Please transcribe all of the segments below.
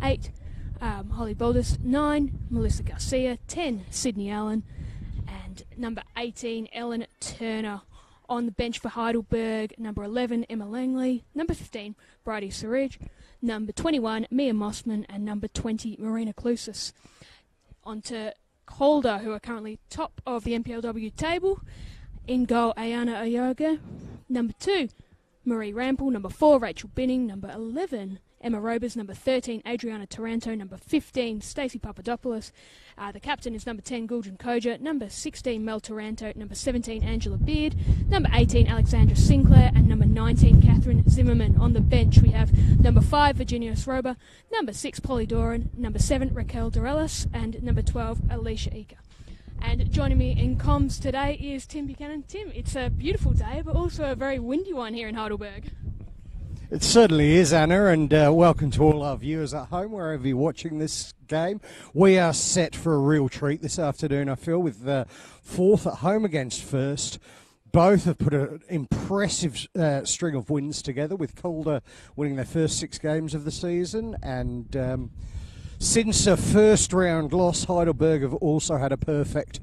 8, Holly Baldus. 9, Melissa Garcia. 10, Sydney Allen. And number 18, Ellen Turner. On the bench for Heidelberg, number 11, Emma Langley. Number 15, Bridie Surridge. Number 21, Mia Mossman. And number 20, Marina Clusis. On to Calder, who are currently top of the NPLW table. In goal, Ayana Ayoga. Number 2, Marie Rampel. Number 4, Rachel Binning. Number 11, Emma Robers. Number 13, Adriana Taranto. Number 15, Stacey Papadopoulos. The captain is number 10, Guljan Koja. Number 16, Mel Taranto. Number 17, Angela Beard. Number 18, Alexandra Sinclair. And number 19, Catherine Zimmerman. On the bench, we have number 5, Virginia Sroba. Number 6, Polly Doran. Number 7, Raquel Dorellis. And number 12, Alicia Ika. And joining me in comms today is Tim Buchanan. Tim, it's a beautiful day, but also a very windy one here in Heidelberg. It certainly is, Anna, and welcome to all our viewers at home, wherever you're watching this game. We are set for a real treat this afternoon, I feel, with Fourth at home against First. Both have put an impressive string of wins together, with Calder winning their first 6 games of the season. And since a first-round loss, Heidelberg have also had a perfect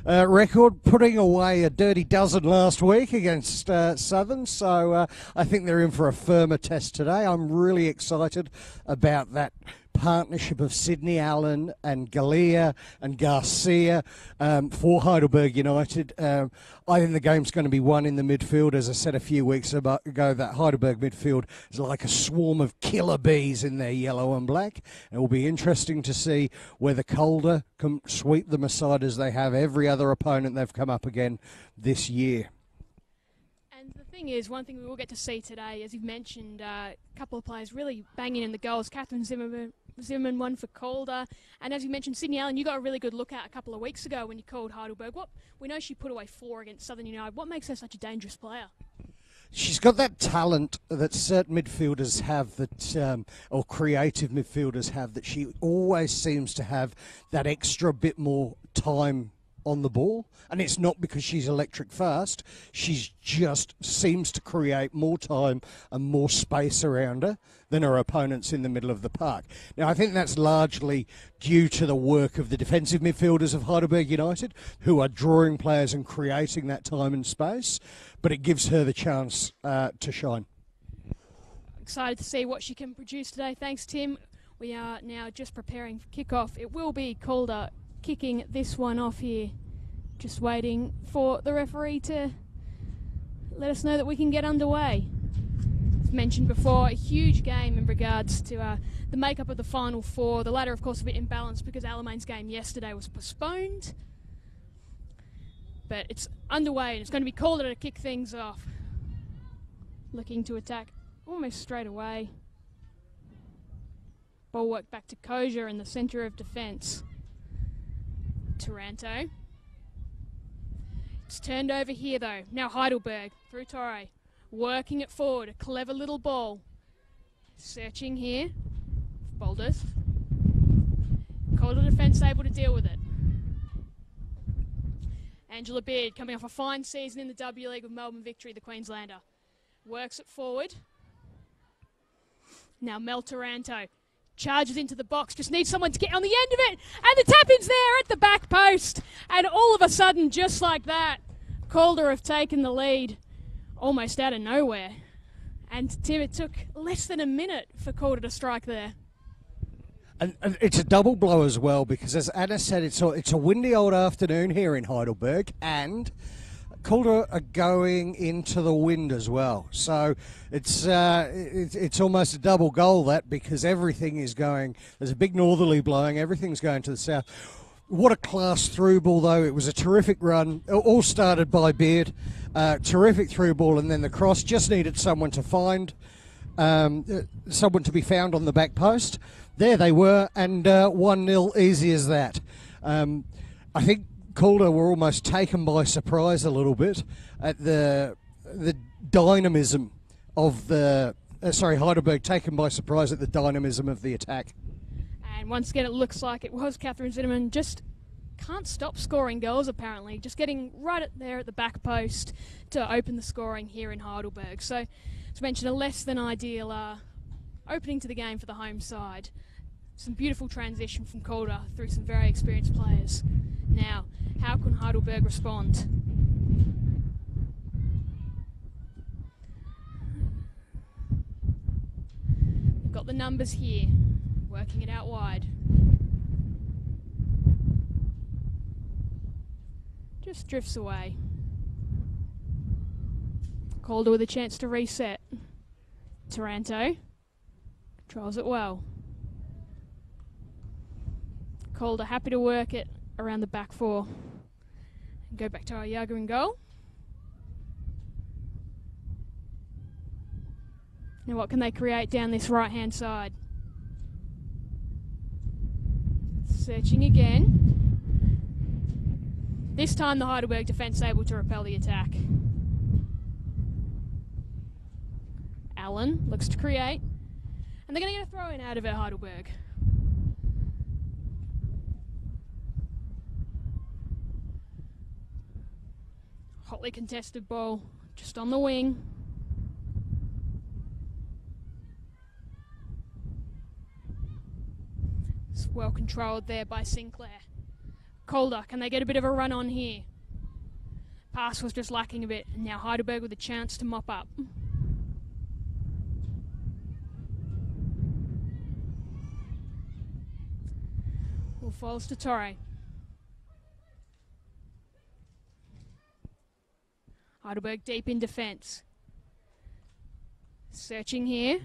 record, putting away a dirty dozen last week against Southern. So I think they're in for a firmer test today. I'm really excited about that partnership of Sydney Allen and Galea and Garcia for Heidelberg United. I think the game's going to be won in the midfield. As I said a few weeks ago, that Heidelberg midfield is like a swarm of killer bees in their yellow and black. It will be interesting to see whether Calder can sweep them aside as they have every other opponent they've come up again this year. And the thing is, one thing we will get to see today, as you've mentioned, a couple of players really banging in the goals. Catherine Zimmerman won for Calder. And as you mentioned, Sydney Allen, you got a really good look at a couple of weeks ago when you called Heidelberg. We know she put away 4 against Southern United. What makes her such a dangerous player? She's got that talent that certain midfielders have, or creative midfielders have, that she always seems to have that extra bit more time on the ball. And it's not because she's electric fast. She just seems to create more time and more space around her than her opponents in the middle of the park. Now, I think that's largely due to the work of the defensive midfielders of Heidelberg United, who are drawing players and creating that time and space, but it gives her the chance to shine. Excited to see what she can produce today. Thanks, Tim. We are now just preparing for kick-off. It will be Calder kicking this one off here. Just waiting for the referee to let us know that we can get underway. As mentioned before, a huge game in regards to the makeup of the Final Four. The latter, of course, a bit imbalanced because Alamaine's game yesterday was postponed. But it's underway and it's going to be Calder to kick things off. Looking to attack almost straight away. Ball work back to Koja in the centre of defence. Taranto. It's turned over here though. Now Heidelberg through Torre. Working it forward. A clever little ball. Searching here. Boulders. Calder defence able to deal with it. Angela Beard coming off a fine season in the W League with Melbourne Victory, the Queenslander. Works it forward. Now Mel Taranto. Charges into the box, just needs someone to get on the end of it, and the tap-in's there at the back post, and all of a sudden, just like that, Calder have taken the lead almost out of nowhere. And Tim, it took less than a minute for Calder to strike there. And it's a double blow as well, because as Anna said, it's a windy old afternoon here in Heidelberg, and Calder are going into the wind as well. So it's almost a double goal, that, because everything is going, there's a big northerly blowing, everything's going to the south. What a class through ball, though. It was a terrific run. It all started by Beard. Terrific through ball, and then the cross. Just needed someone to find, someone to be found on the back post. There they were, and 1-0, easy as that. I think Calder were almost taken by surprise a little bit at the dynamism of the... Heidelberg taken by surprise at the dynamism of the attack. And once again, it looks like it was Catherine Zimmerman. Just can't stop scoring goals, apparently. Just getting right there at the back post to open the scoring here in Heidelberg. So, as mentioned, a less than ideal opening to the game for the home side. Some beautiful transition from Calder through some very experienced players. Now, how can Heidelberg respond? They've got the numbers here, working it out wide. Just drifts away. Calder with a chance to reset. Taranto controls it well. Calder happy to work it around the back four. And go back to Ayaga in goal. Now what can they create down this right hand side? Searching again. This time the Heidelberg defence able to repel the attack. Allen looks to create. And they're going to get a throw in out of it, Heidelberg. Hotly contested ball, just on the wing. It's well controlled there by Sinclair. Calder, can they get a bit of a run on here? Pass was just lacking a bit, and now Heidelberg with a chance to mop up. Ball falls to Torre. Heidelberg deep in defence. Searching here.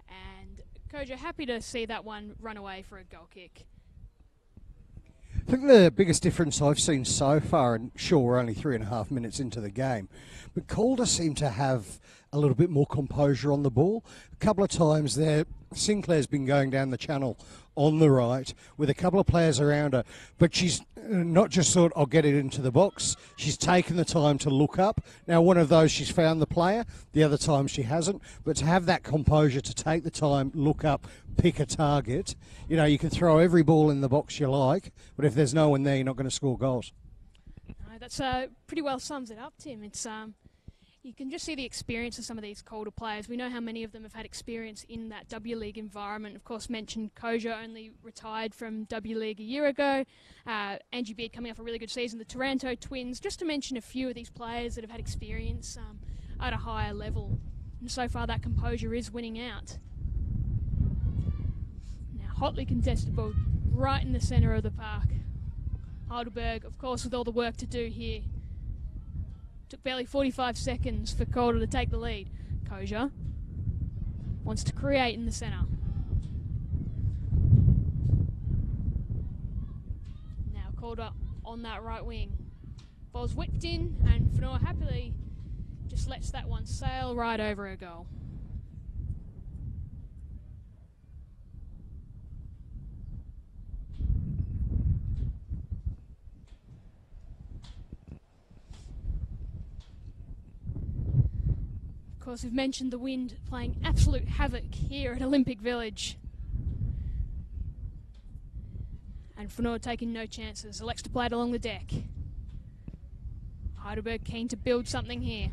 And Koja happy to see that one run away for a goal kick. I think the biggest difference I've seen so far, and sure we're only 3.5 minutes into the game, but Calder seemed to have a little bit more composure on the ball. A couple of times there, Sinclair's been going down the channel on the right with a couple of players around her, but she's not just thought, I'll get it into the box. She's taken the time to look up. Now, one of those she's found the player, the other time she hasn't, but to have that composure to take the time, look up, pick a target, you know, you can throw every ball in the box you like, but if there's no one there, you're not going to score goals. No, that's pretty well sums it up, Tim. It's you can just see the experience of some of these Calder players. We know how many of them have had experience in that W League environment. Of course, mentioned Koja only retired from W League a year ago. Angie Beard coming off a really good season. The Taranto twins, just to mention a few of these players that have had experience at a higher level. And so far, that composure is winning out. Now, hotly contested ball right in the centre of the park. Heidelberg, of course, with all the work to do here. Took barely 45 seconds for Calder to take the lead. Koja wants to create in the centre. Now Calder on that right wing. Ball's whipped in and Fenor happily just lets that one sail right over a goal. Of course, we've mentioned the wind playing absolute havoc here at Olympic Village. And Fenor taking no chances, elects to play it along the deck. Heidelberg keen to build something here.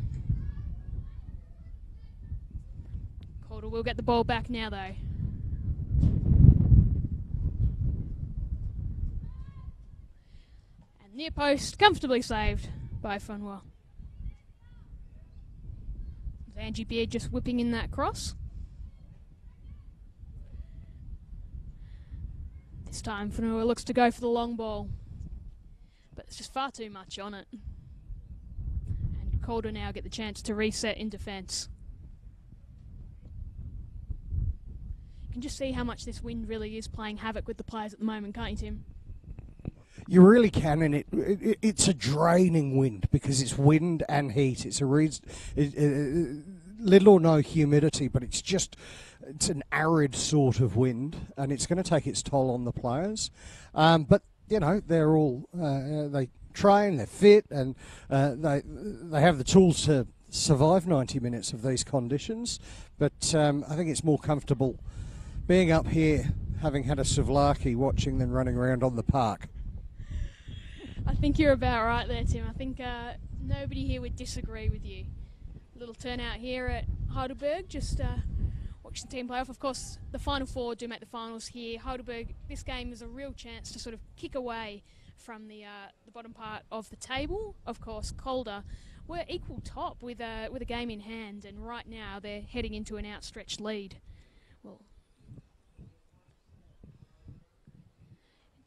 Calder will get the ball back now though. And near post, comfortably saved by Fenor. Angie Beard just whipping in that cross. This time Fenor looks to go for the long ball, but there's just far too much on it. And Calder now get the chance to reset in defence. You can just see how much this wind really is playing havoc with the players at the moment, can't you, Tim? You really can, and it's a draining wind because it's wind and heat. It's little or no humidity, but it's an arid sort of wind, and it's going to take its toll on the players. But you know, they're all they train, they're fit, and they have the tools to survive 90 minutes of these conditions. But I think it's more comfortable being up here, having had a souvlaki watching than running around on the park. I think you're about right there, Tim. I think nobody here would disagree with you. Little turnout here at Heidelberg, just watch the team play off. Of course, the Final Four do make the finals here. Heidelberg, this game is a real chance to sort of kick away from the bottom part of the table. Of course, Calder were equal top with a game in hand, and right now they're heading into an outstretched lead. Well,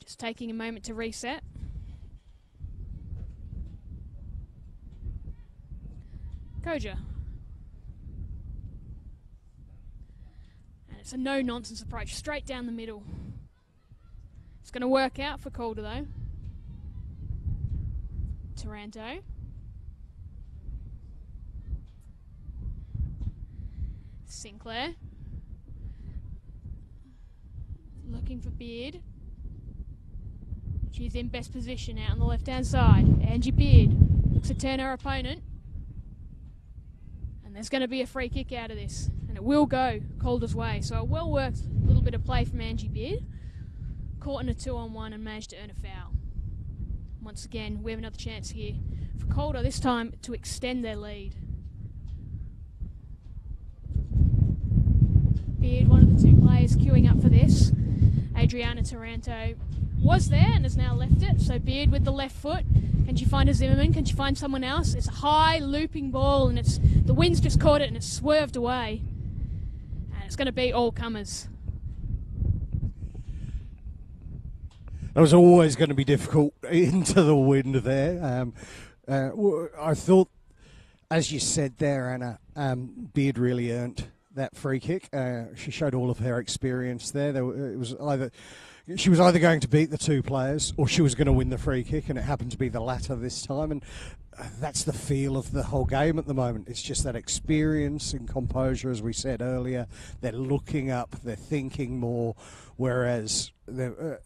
just taking a moment to reset. Koja. And it's a no-nonsense approach, straight down the middle. It's going to work out for Calder, though. Taranto. Sinclair. Looking for Beard. She's in best position out on the left-hand side. Angie Beard looks to turn her opponent. And there's going to be a free kick out of this. And it will go Calder's way. So a well-worked little bit of play from Angie Beard. Caught in a 2-on-1 and managed to earn a foul. Once again, we have another chance here for Calder, this time to extend their lead. Beard, one of the two players queuing up for this. Adriana Taranto was there and has now left it. So Beard with the left foot. Can she find a Zimmerman? Can she find someone else? It's a high looping ball and the wind's just caught it and it's swerved away. And it's going to be all comers. It was always going to be difficult into the wind there. I thought, as you said there, Anna, Beard really earned that free kick. She showed all of her experience there. She was either going to beat the two players or she was going to win the free kick, and it happened to be the latter this time. And that's the feel of the whole game at the moment. It's just that experience and composure, as we said earlier. They're looking up, they're thinking more, whereas the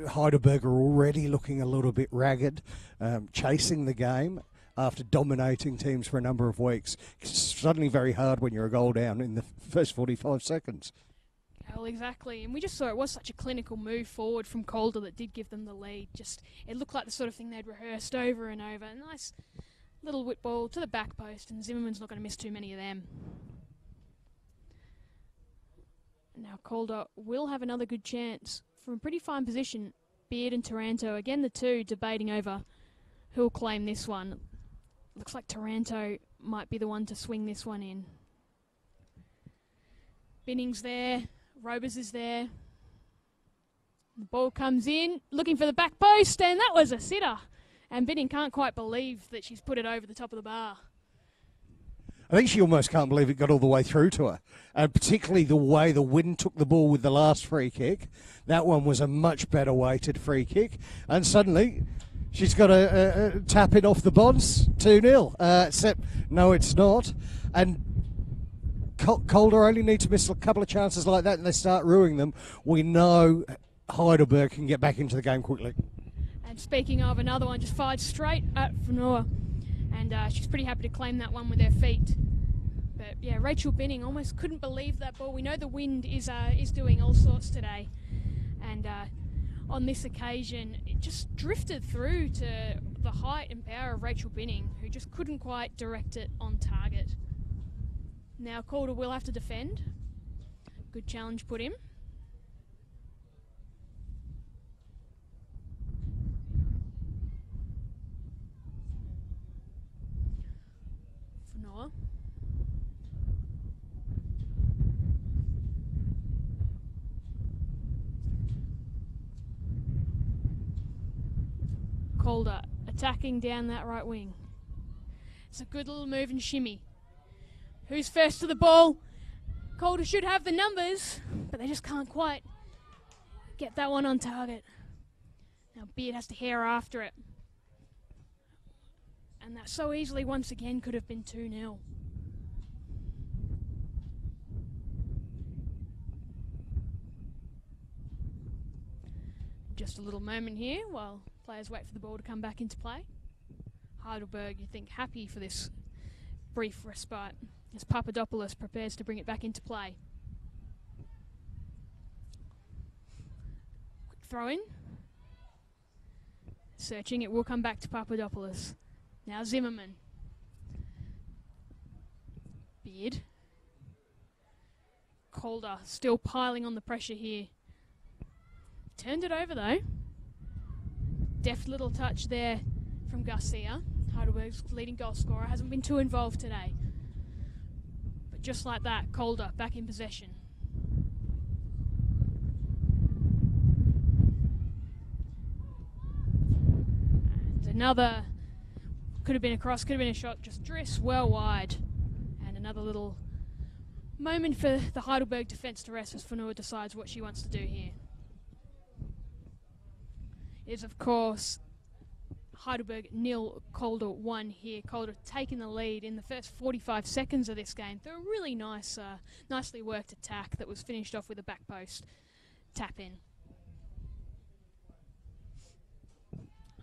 Heidelberg are already looking a little bit ragged, chasing the game after dominating teams for a number of weeks. It's suddenly very hard when you're a goal down in the first 45 seconds. Well, exactly, and we just saw it was such a clinical move forward from Calder that did give them the lead. It looked like the sort of thing they'd rehearsed over and over. A nice little whip ball to the back post, and Zimmerman's not going to miss too many of them. Now Calder will have another good chance from a pretty fine position. Beard and Taranto, again the two debating over who'll claim this one. Looks like Taranto might be the one to swing this one in. Binning's there. Robers is there. The ball comes in, looking for the back post, and that was a sitter. And Binning can't quite believe that she's put it over the top of the bar. I think she almost can't believe it got all the way through to her. And particularly the way the wind took the ball with the last free kick. That one was a much better weighted free kick. And suddenly she's got a tap it off the bonds, 2-0. Except, no, it's not. And Calder only need to miss a couple of chances like that and they start ruining them. We know Heidelberg can get back into the game quickly. And speaking of, another one just fired straight at Fanoa. And she's pretty happy to claim that one with her feet. But yeah, Rachel Binning almost couldn't believe that ball. We know the wind is doing all sorts today. And on this occasion, it just drifted through to the height and power of Rachel Binning, who just couldn't quite direct it on target. Now Calder will have to defend. Good challenge put in. For Noah. Calder attacking down that right wing. It's a good little move and shimmy. Who's first to the ball? Calder should have the numbers, but they just can't quite get that one on target. Now Beard has to hair after it. And that so easily once again could have been 2-0. Just a little moment here while players wait for the ball to come back into play. Heidelberg, you think, happy for this brief respite as Papadopoulos prepares to bring it back into play. Quick throw in. Searching, it will come back to Papadopoulos. Now Zimmerman. Beard. Calder still piling on the pressure here. Turned it over though. Deft little touch there from Garcia. Heidelberg's leading goal scorer hasn't been too involved today. But just like that, Calder back in possession. And another, could have been a cross, could have been a shot, just drifts well wide. And another little moment for the Heidelberg defence to rest as Fanua decides what she wants to do here. Is of course Heidelberg 0, Calder 1 here. Calder taking the lead in the first 45 seconds of this game through a really nice, nicely worked attack that was finished off with a back post tap in.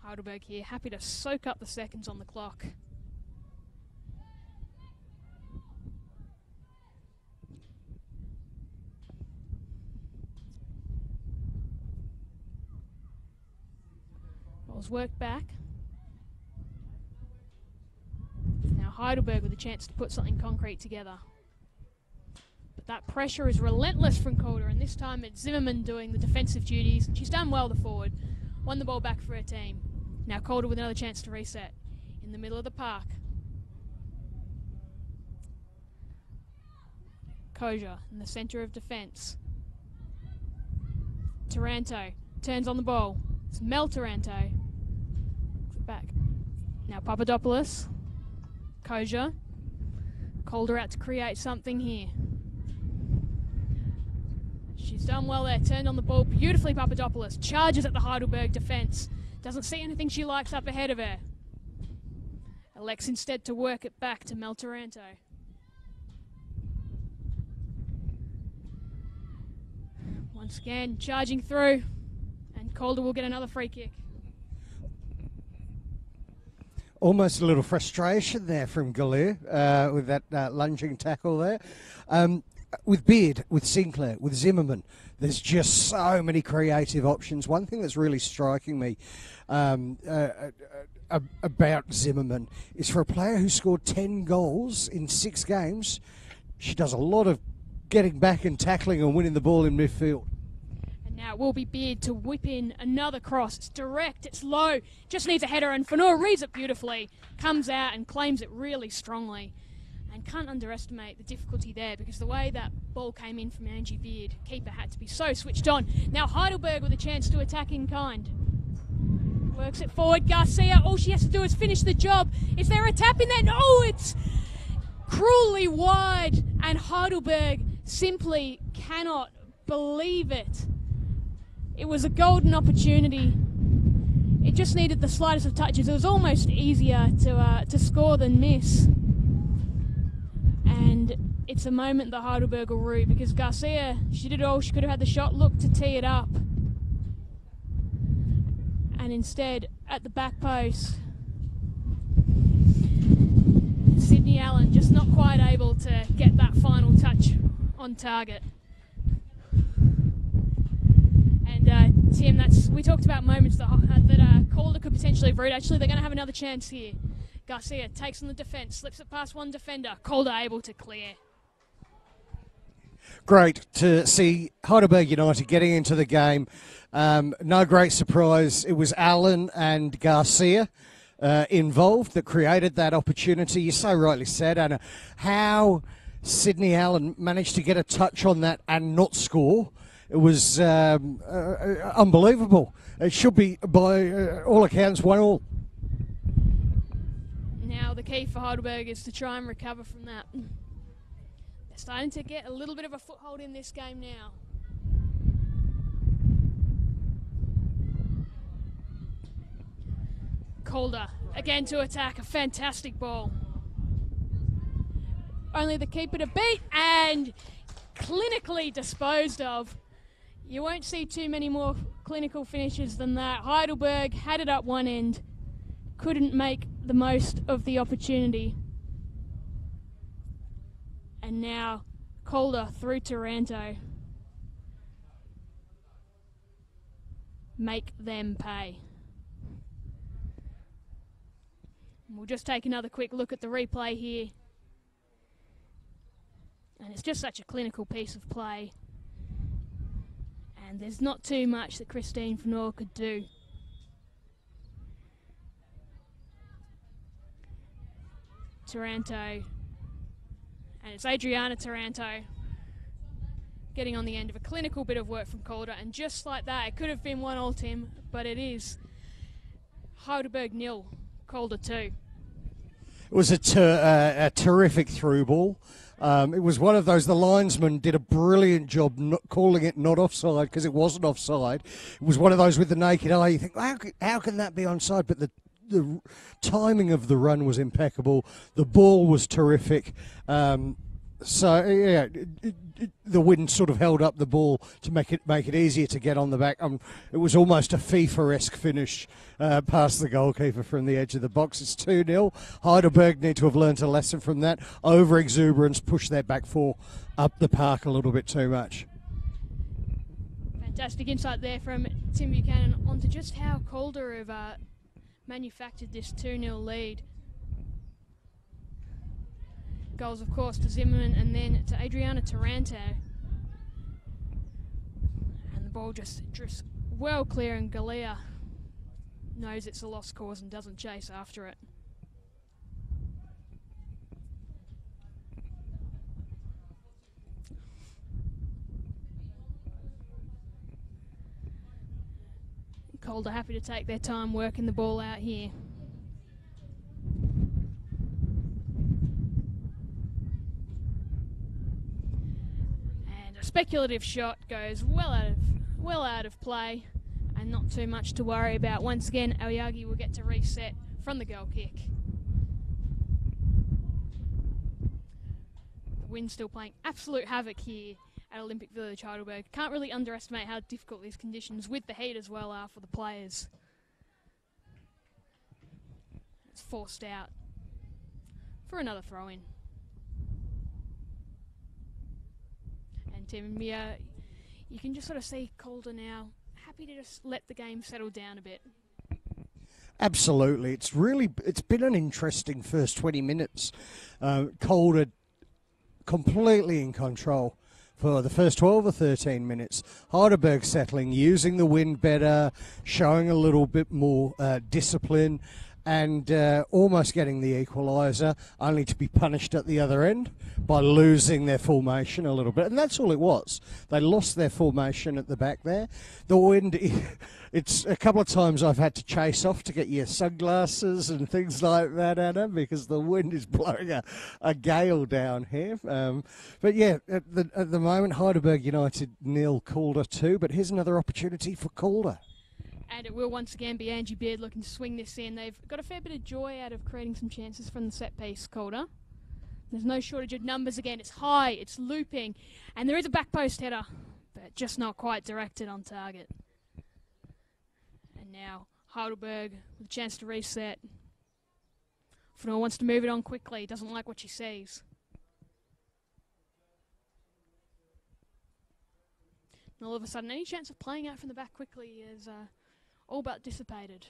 Heidelberg here happy to soak up the seconds on the clock. Ball's worked back. Now Heidelberg with a chance to put something concrete together. But that pressure is relentless from Calder, and this time it's Zimmerman doing the defensive duties. She's done well, the forward. Won the ball back for her team. Now Calder with another chance to reset. In the middle of the park. Koja in the centre of defence. Taranto turns on the ball. It's Mel Taranto. Back. Now Papadopoulos. Koja. Calder out to create something here. She's done well there. Turned on the ball beautifully, Papadopoulos. Charges at the Heidelberg defence. Doesn't see anything she likes up ahead of her. Elects instead to work it back to Mel Taranto. Once again, charging through. And Calder will get another free kick. Almost a little frustration there from Calder with that lunging tackle there. With Beard, with Sinclair, with Zimmerman, there's just so many creative options. One thing that's really striking me about Zimmerman is for a player who scored 10 goals in 6 games, she does a lot of getting back and tackling and winning the ball in midfield. Now it will be Beard to whip in another cross. It's direct, it's low, just needs a header, and Fanua reads it beautifully, comes out and claims it really strongly. And can't underestimate the difficulty there, because the way that ball came in from Angie Beard, keeper had to be so switched on. Now Heidelberg with a chance to attack in kind. Works it forward, Garcia, all she has to do is finish the job. Is there a tap in there? No, it's cruelly wide, and Heidelberg simply cannot believe it. It was a golden opportunity. It just needed the slightest of touches. It was almost easier to score than miss. And it's a moment that Heidelberg will rue, because Garcia, she did all she could have had the shot, looked to tee it up. And instead, at the back post, Sydney Allen just not quite able to get that final touch on target. And Tim, we talked about moments that Calder could potentially have ruled. Actually, they're going to have another chance here. Garcia takes on the defence, slips it past one defender. Calder able to clear. Great to see Heidelberg United getting into the game. No great surprise. It was Allen and Garcia involved that created that opportunity. You so rightly said, Anna, how Sydney Allen managed to get a touch on that and not score. It was unbelievable. It should be, by all accounts, 1-1. Now the key for Heidelberg is to try and recover from that. They're starting to get a little bit of a foothold in this game now. Calder again to attack, a fantastic ball. Only the keeper to beat and clinically disposed of. You won't see too many more clinical finishes than that. Heidelberg had it up one end, couldn't make the most of the opportunity. And now Calder through Taranto. Make them pay. We'll just take another quick look at the replay here. And it's just such a clinical piece of play. And there's not too much that Christine Fenor could do. Taranto. And it's Adriana Taranto getting on the end of a clinical bit of work from Calder. And just like that, it could have been 1-1, Tim, but it is Heidelberg 0, Calder 2. It was a terrific through ball. It was one of those, the linesman did a brilliant job not calling it not offside because it wasn't offside. It was one of those with the naked eye. You think, how can that be onside? But the timing of the run was impeccable. The ball was terrific. So yeah, the wind sort of held up the ball to make it easier to get on the back. It was almost a FIFA-esque finish past the goalkeeper from the edge of the box. It's 2-0. Heidelberg need to have learnt a lesson from that. Over-exuberance, push their back four up the park a little bit too much. Fantastic insight there from Tim Buchanan onto just how Calder have manufactured this 2-0 lead. Goals, of course, to Zimmerman and then to Adriana Taranto. And the ball just drifts well clear, and Galea knows it's a lost cause and doesn't chase after it. Calder happy to take their time working the ball out here. A speculative shot goes well out of play, and not too much to worry about. Once again, Aoyagi will get to reset from the goal kick. The wind's still playing absolute havoc here at Olympic Village, Heidelberg. Can't really underestimate how difficult these conditions with the heat as well are for the players. It's forced out for another throw-in. And Tim, you can just sort of see Calder now happy to just let the game settle down a bit. Absolutely. It's been an interesting first 20 minutes. Calder completely in control for the first 12 or 13 minutes. Heidelberg settling, using the wind better, showing a little bit more discipline, and almost getting the equaliser, only to be punished at the other end by losing their formation a little bit. And that's all it was. They lost their formation at the back there. The wind, it's a couple of times I've had to chase off to get your sunglasses and things like that, Anna, because the wind is blowing a gale down here. But yeah, at the moment, Heidelberg United 0, Calder 2, but here's another opportunity for Calder. And it will once again be Angie Beard looking to swing this in. They've got a fair bit of joy out of creating some chances from the set piece, Calder. There's no shortage of numbers again. It's high, it's looping, and there is a back post header, but just not quite directed on target. And now Heidelberg with a chance to reset. Fenor wants to move it on quickly, doesn't like what she sees. And all of a sudden, any chance of playing out from the back quickly is all but dissipated.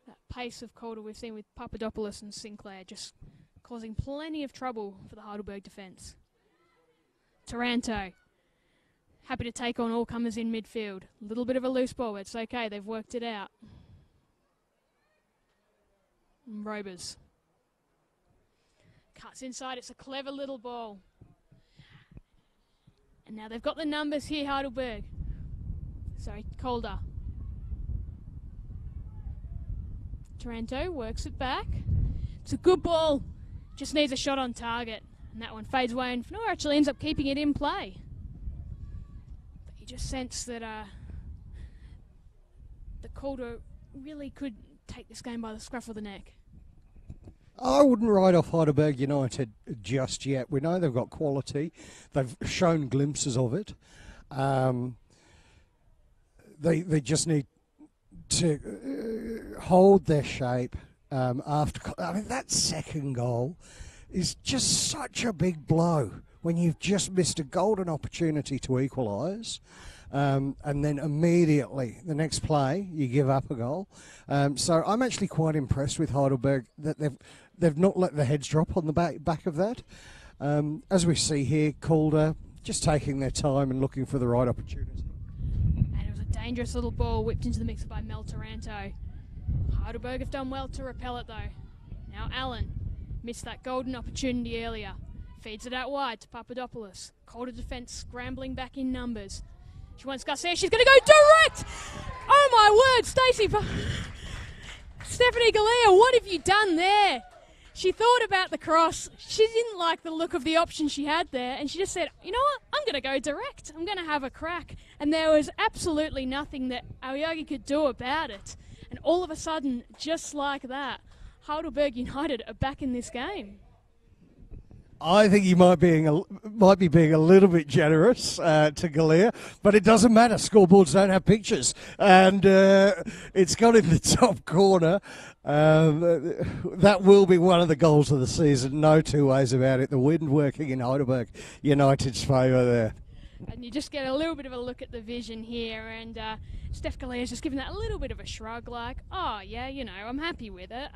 That pace of Calder we've seen with Papadopoulos and Sinclair just causing plenty of trouble for the Heidelberg defence. Taranto, happy to take on all comers in midfield. A little bit of a loose ball, but it's okay, they've worked it out. And Robers cuts inside, it's a clever little ball. And now they've got the numbers here, Heidelberg. Sorry, Calder. Taranto works it back. It's a good ball. Just needs a shot on target. And that one fades away, and Fenor actually ends up keeping it in play. But you just sense that the Calder really could take this game by the scruff of the neck. I wouldn't write off Heidelberg United just yet. We know they've got quality. They've shown glimpses of it. They just need to hold their shape after. I mean, that second goal is just such a big blow when you've just missed a golden opportunity to equalise. And then immediately, the next play, you give up a goal. So I'm actually quite impressed with Heidelberg that they've not let the heads drop on the back of that. As we see here, Calder just taking their time and looking for the right opportunity. And it was a dangerous little ball whipped into the mixer by Mel Taranto. Heidelberg have done well to repel it though. Now Allen missed that golden opportunity earlier. Feeds it out wide to Papadopoulos. Calder defence scrambling back in numbers. She wants Garcia. She's going to go direct! Oh my word, Stephanie Galea, what have you done there? She thought about the cross. She didn't like the look of the option she had there, and she just said, you know what, I'm going to go direct. I'm going to have a crack. And there was absolutely nothing that Aoyagi could do about it. And all of a sudden, just like that, Heidelberg United are back in this game. I think you might be being a little bit generous to Galea, but it doesn't matter. Scoreboards don't have pictures, and it's got in the top corner. That will be one of the goals of the season. No two ways about it. The wind working in Heidelberg United's favour there. And you just get a little bit of a look at the vision here, and Steph Galea's just giving that a little bit of a shrug, like, oh yeah, I'm happy with it.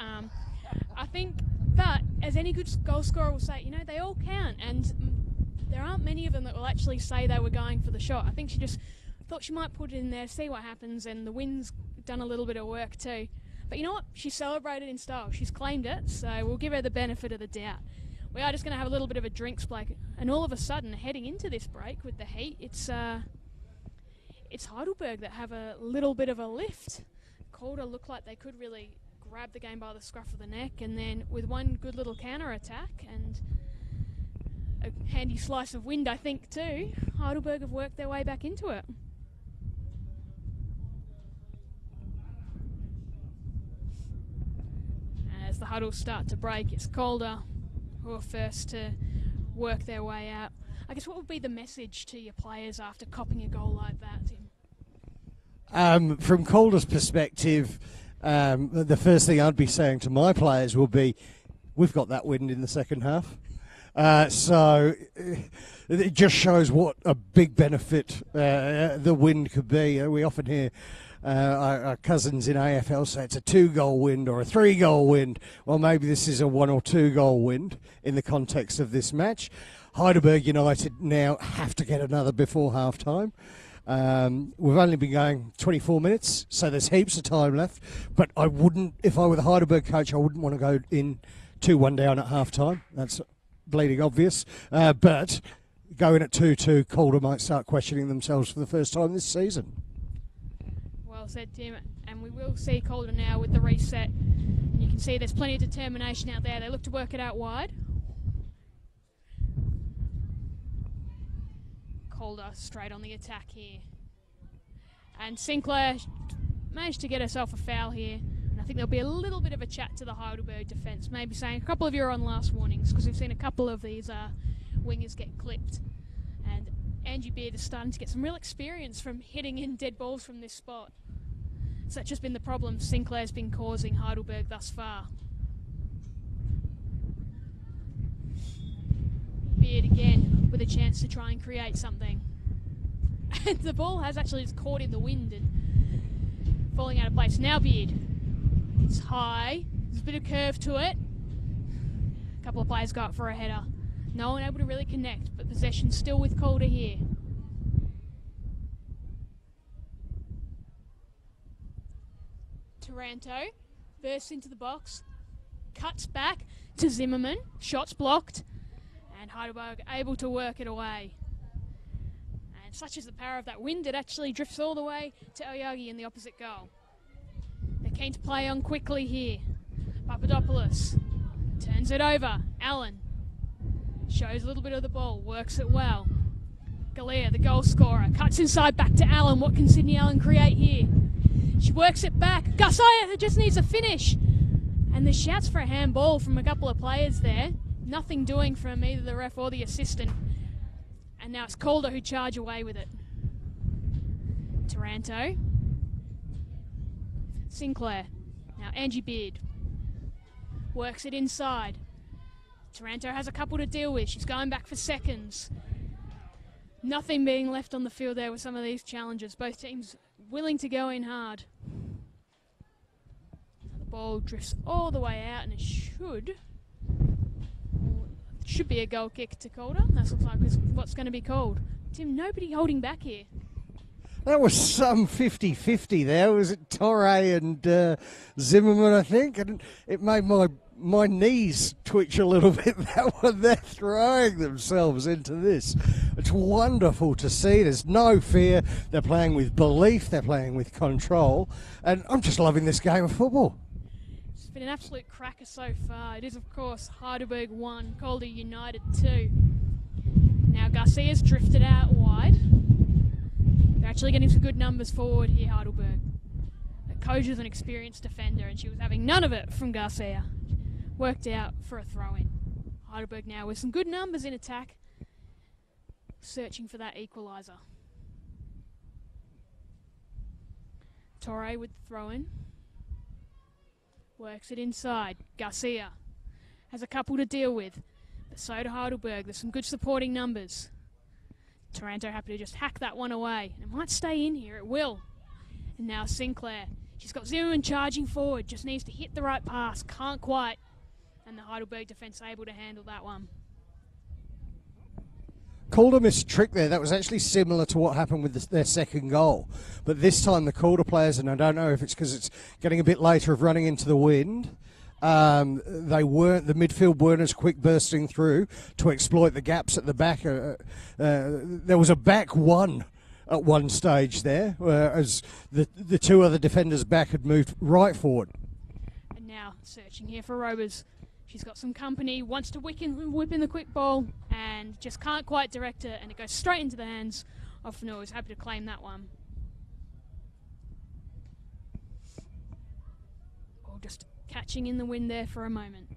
I think. But, as any good goal scorer will say, they all count, and there aren't many of them that will actually say they were going for the shot. I think she just thought she might put it in there, see what happens, and the wind's done a little bit of work too. But you know what? She celebrated in style. She's claimed it, so we'll give her the benefit of the doubt. We are just going to have a little bit of a drinks break, and all of a sudden, heading into this break with the heat, it's Heidelberg that have a little bit of a lift. Calder looked like they could really grab the game by the scruff of the neck, and then with one good little counter attack and a handy slice of wind, I think too, Heidelberg have worked their way back into it. As the huddles start to break, it's Calder who are first to work their way out. I guess what would be the message to your players after copping a goal like that, Tim? From Calder's perspective, the first thing I'd be saying to my players will be, we've got that wind in the second half. So it just shows what a big benefit the wind could be. We often hear our cousins in AFL say it's a 2-goal wind or a 3-goal wind. Well, maybe this is a 1 or 2-goal wind in the context of this match. Heidelberg United now have to get another before half-time. We've only been going 24 minutes, so there's heaps of time left. But I wouldn't, if I were the Heidelberg coach, I wouldn't want to go in 2-1 down at half-time. That's bleeding obvious. But going at 2-2, Calder might start questioning themselves for the first time this season. Well said, Tim. And we will see Calder now with the reset. And you can see there's plenty of determination out there. They look to work it out wide. Calder straight on the attack here. And Sinclair managed to get herself a foul here. And I think there'll be a little bit of a chat to the Heidelberg defence, maybe saying a couple of you are on last warnings, because we've seen a couple of these wingers get clipped. And Angie Beard is starting to get some real experience from hitting in dead balls from this spot. So that's just been the problem Sinclair's been causing Heidelberg thus far. Beard again with a chance to try and create something. And the ball has actually just caught in the wind and falling out of place. Now Beard. It's high. There's a bit of curve to it. A couple of players go up for a header. No one able to really connect, but possession still with Calder here. Taranto bursts into the box, cuts back to Zimmerman, shots blocked, and Heidelberg able to work it away. And such is the power of that wind, it actually drifts all the way to Aoyagi in the opposite goal. They're keen to play on quickly here. Papadopoulos turns it over. Allen shows a little bit of the ball, works it well. Galea, the goal scorer, cuts inside back to Allen. What can Sydney Allen create here? She works it back. Garcia just needs a finish. And there's shouts for a handball from a couple of players there. Nothing doing from either the ref or the assistant. And now it's Calder who charge away with it. Taranto. Sinclair. Now Angie Beard works it inside. Taranto has a couple to deal with. She's going back for seconds. Nothing being left on the field there with some of these challenges. Both teams willing to go in hard. The ball drifts all the way out, and it should Should be a goal kick to Calder. That looks like what's going to be called. Tim, nobody holding back here. That was some 50-50 there. Was it Torre and Zimmerman, I think? And it made my knees twitch a little bit. That one, they're throwing themselves into this. It's wonderful to see. There's no fear. They're playing with belief. They're playing with control. And I'm just loving this game of football. It's been an absolute cracker so far. It is, of course, Heidelberg 1, Calder United 2. Now Garcia's drifted out wide. They're actually getting some good numbers forward here, Heidelberg. Koja's an experienced defender, and she was having none of it from Garcia. Worked out for a throw-in. Heidelberg now with some good numbers in attack, searching for that equaliser. Torre with the throw-in. Works it inside. Garcia has a couple to deal with, but so do Heidelberg. There's some good supporting numbers. Taranto happy to just hack that one away. It might stay in here, it will. And now Sinclair. She's got Zimmerman charging forward, just needs to hit the right pass, can't quite. And the Heidelberg defence able to handle that one. Calder missed a trick there. That was actually similar to what happened with their second goal. But this time the Calder players, and I don't know if it's because it's getting a bit later of running into the wind, the midfield weren't as quick bursting through to exploit the gaps at the back. There was a back one at one stage there, as the two other defenders back had moved right forward. And now searching here for Robers. She's got some company, wants to whip in the quick ball, and just can't quite direct it, and it goes straight into the hands of Fenua, who's happy to claim that one. Oh, just catching in the wind there for a moment.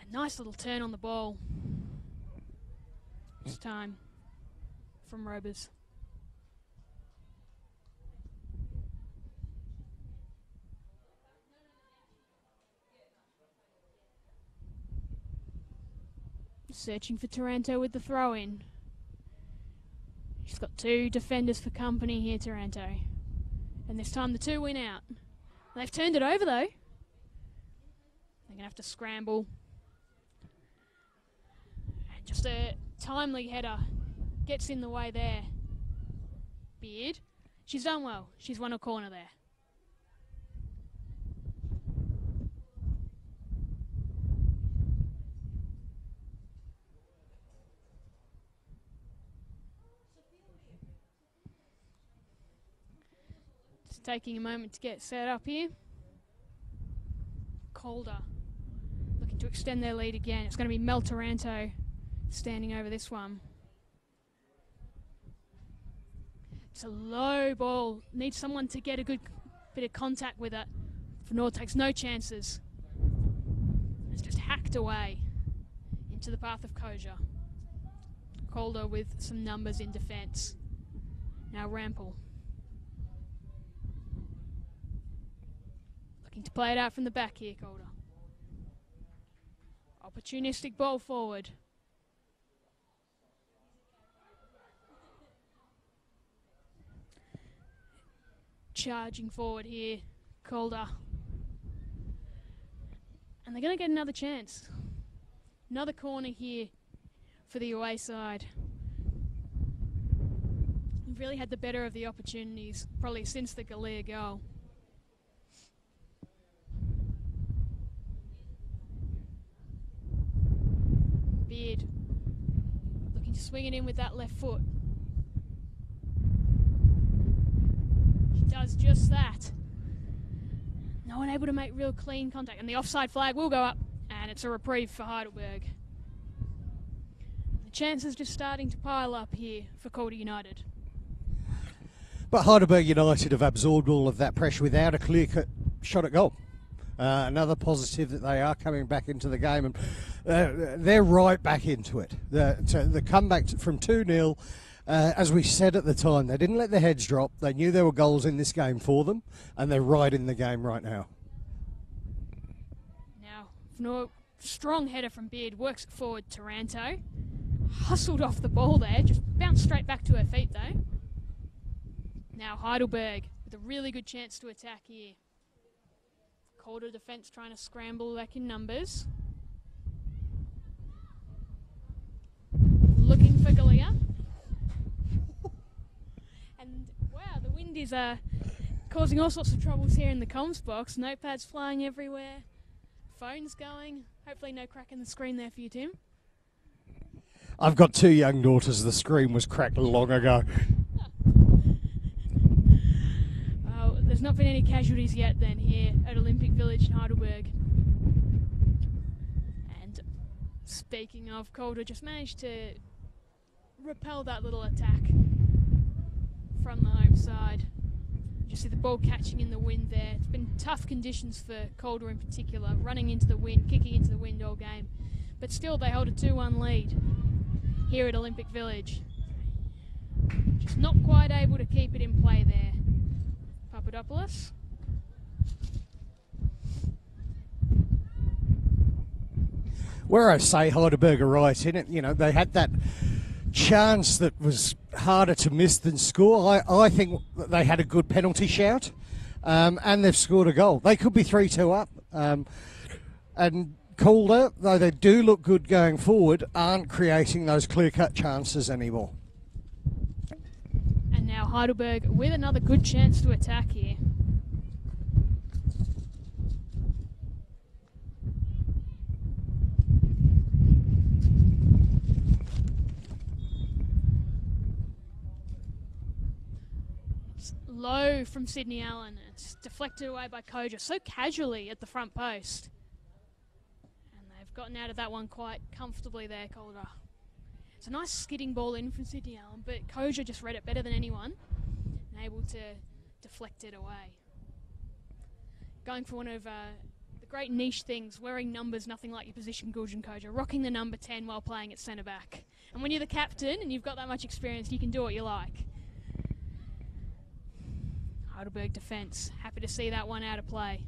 A nice little turn on the ball. This time from Robers. Searching for Taranto with the throw-in. She's got two defenders for company here, Taranto. And this time the two win out. They've turned it over, though. They're going to have to scramble. And just a timely header gets in the way there. Beard. She's done well. She's won a corner there. Just taking a moment to get set up here. Calder looking to extend their lead again. It's going to be Mel Taranto standing over this one. It's a low ball. Needs someone to get a good bit of contact with it. Fenua takes no chances. It's just hacked away into the path of Koja. Calder with some numbers in defence. Now Rampel. Looking to play it out from the back here, Calder. Opportunistic ball forward. Charging forward here, Calder. And they're going to get another chance. Another corner here for the away side. We've really had the better of the opportunities, probably since the Galea goal. Beard looking to swing it in with that left foot. She does just that. No one able to make real clean contact, and the offside flag will go up, and it's a reprieve for Heidelberg. The chances just starting to pile up here for Calder United. But Heidelberg United have absorbed all of that pressure without a clear-cut shot at goal. Another positive that they are coming back into the game, and they're right back into it. The comeback from 2-0, as we said at the time, they didn't let their heads drop. They knew there were goals in this game for them, and they're right in the game right now. Now, strong header from Beard, works it forward. Taranto hustled off the ball there, just bounced straight back to her feet though. Now Heidelberg with a really good chance to attack here. Calder defence trying to scramble back in numbers. for Galea. And wow, the wind is causing all sorts of troubles here in the comms box. Notepads flying everywhere, phones going. Hopefully no crack in the screen there for you, Tim. I've got 2 young daughters. The screen was cracked long ago. Oh, there's not been any casualties yet then here at Olympic Village in Heidelberg. And speaking of, Calder just managed to repel that little attack from the home side. You see the ball catching in the wind there. It's been tough conditions for Calder in particular, running into the wind, kicking into the wind all game. But still they hold a 2-1 lead here at Olympic Village. Just not quite able to keep it in play there. Papadopoulos. Where I say Heidelberg are right in it, you know, they had that chance that was harder to miss than score. I think that they had a good penalty shout, and they've scored a goal. They could be 3-2 up. And Calder, though they do look good going forward, aren't creating those clear-cut chances anymore. And now Heidelberg with another good chance to attack here. It's low from Sydney Allen. It's deflected away by Koja so casually at the front post. And they've gotten out of that one quite comfortably there, Calder. It's a nice skidding ball in from Sydney Allen, but Koja just read it better than anyone and able to deflect it away. Going for one of the great niche things, wearing numbers, nothing like your position, Guljan Koja, rocking the number 10 while playing at centre back. And when you're the captain and you've got that much experience, you can do what you like. Heidelberg defence, happy to see that one out of play.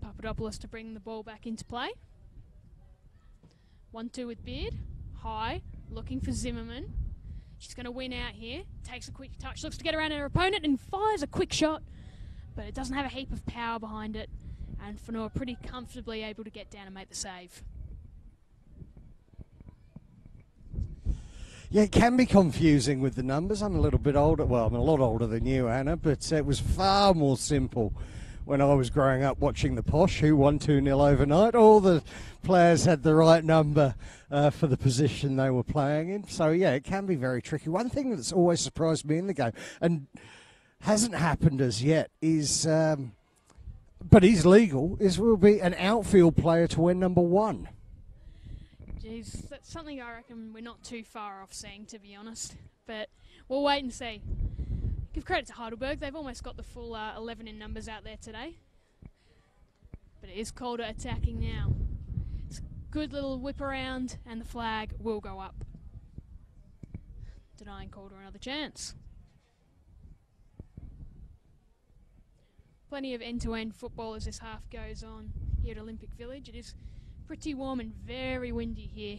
Papadopoulos to bring the ball back into play. 1-2 with Beard. High, looking for Zimmerman. She's going to win out here. Takes a quick touch, looks to get around her opponent and fires a quick shot. But it doesn't have a heap of power behind it. And Fanoa pretty comfortably able to get down and make the save. Yeah, it can be confusing with the numbers. I'm a little bit older. Well, I'm a lot older than you, Anna, but it was far more simple when I was growing up watching the Posh, who won 2-0 overnight. All the players had the right number for the position they were playing in. So, yeah, it can be very tricky. One thing that's always surprised me in the game, and hasn't happened as yet, is, but is legal, is will be an outfield player to win number 1. Jeez, that's something I reckon we're not too far off seeing, to be honest. But we'll wait and see. Give credit to Heidelberg. They've almost got the full 11 in numbers out there today. But it is Calder attacking now. It's a good little whip around and the flag will go up, denying Calder another chance. Plenty of end-to-end football as this half goes on here at Olympic Village. It is pretty warm and very windy here.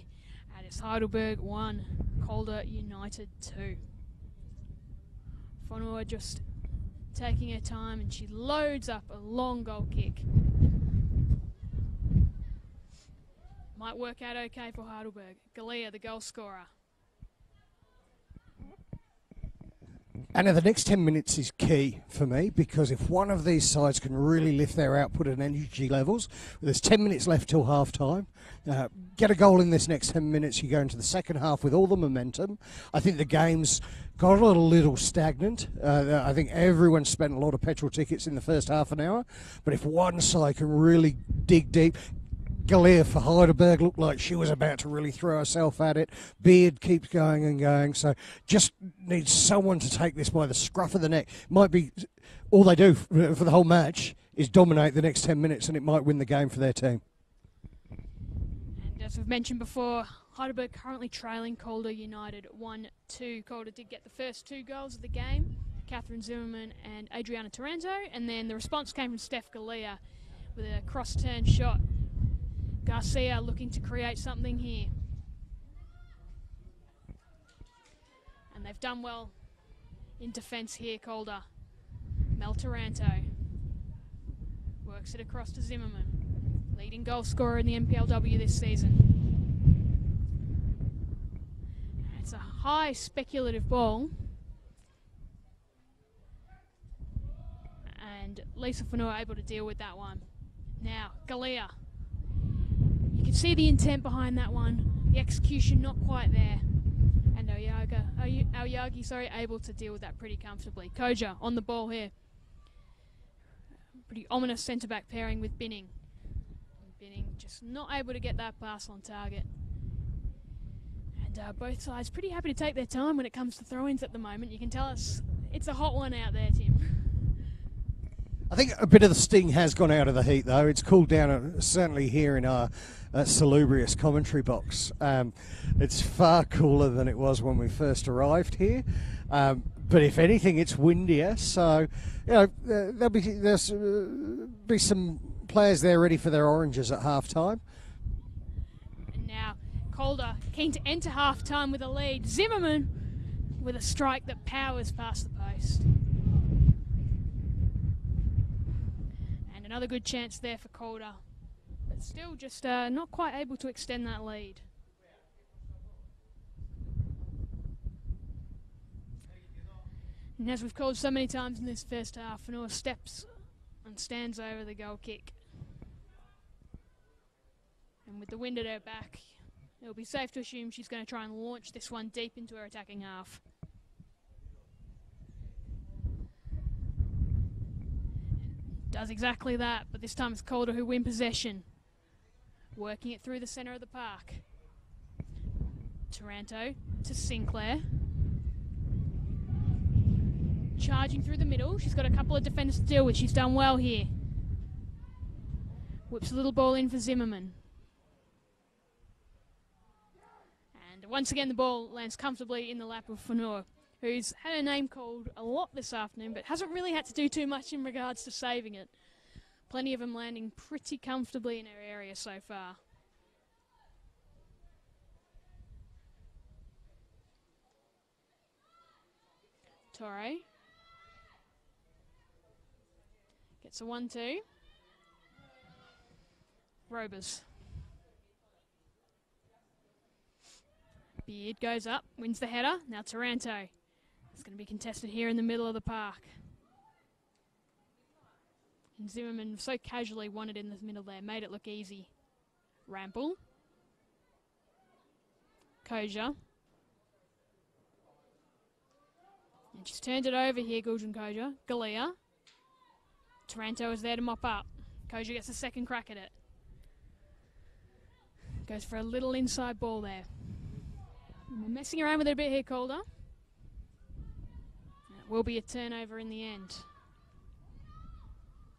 And it's Heidelberg 1, Calder United 2. Fanoa just taking her time and she loads up a long goal kick. Might work out okay for Heidelberg. Galea, the goal scorer. And the next 10 minutes is key for me, because if one of these sides can really lift their output and energy levels, there's 10 minutes left till half time. Get a goal in this next 10 minutes, you go into the second half with all the momentum. I think the game's got a little stagnant. I think everyone spent a lot of petrol tickets in the first half an hour. But if one side can really dig deep, Galea for Heidelberg looked like she was about to really throw herself at it. Beard keeps going and going. So just needs someone to take this by the scruff of the neck. Might be all they do for the whole match is dominate the next 10 minutes, and it might win the game for their team. And as we've mentioned before, Heidelberg currently trailing Calder United 1-2. Calder did get the first 2 goals of the game, Catherine Zimmerman and Adriana Taranto, and then the response came from Steph Galea with a cross-turn shot. Garcia looking to create something here. And they've done well in defence here, Calder. Mel Taranto works it across to Zimmerman. Leading goal scorer in the NPLW this season. It's a high speculative ball. And Lisa Whanua able to deal with that one. Now, Galea. You can see the intent behind that one. The execution not quite there. And Aoyagi, able to deal with that pretty comfortably. Koja on the ball here. Pretty ominous centre-back pairing with Binning. Binning just not able to get that pass on target. And both sides pretty happy to take their time when it comes to throw-ins at the moment. You can tell us it's a hot one out there, Tim. I think a bit of the sting has gone out of the heat, though. It's cooled down, certainly here in our salubrious commentary box. It's far cooler than it was when we first arrived here. But if anything, it's windier. So, there'll be some players there ready for their oranges at half-time. And now, Calder keen to enter half-time with a lead. Zimmerman with a strike that powers past the post. Another good chance there for Calder, but still just not quite able to extend that lead. And as we've called so many times in this first half, Whanua steps and stands over the goal kick. And with the wind at her back, it'll be safe to assume she's going to try and launch this one deep into her attacking half. Does exactly that, but this time it's Calder who win possession. Working it through the centre of the park. Taranto to Sinclair. Charging through the middle. She's got a couple of defenders to deal with. She's done well here. Whips a little ball in for Zimmerman. And once again the ball lands comfortably in the lap of Whanua, who's had her name called a lot this afternoon, but hasn't really had to do too much in regards to saving it. Plenty of them landing pretty comfortably in her area so far. Torre gets a 1-2. Robers. Beard goes up, wins the header. Now Taranto. It's going to be contested here in the middle of the park. And Zimmerman so casually won it in the middle there, made it look easy. Rampel. Koja. And she's turned it over here, Guljan Koja. Galea. Taranto is there to mop up. Koja gets a second crack at it. Goes for a little inside ball there. And we're messing around with it a bit here, Calder. It will be a turnover in the end.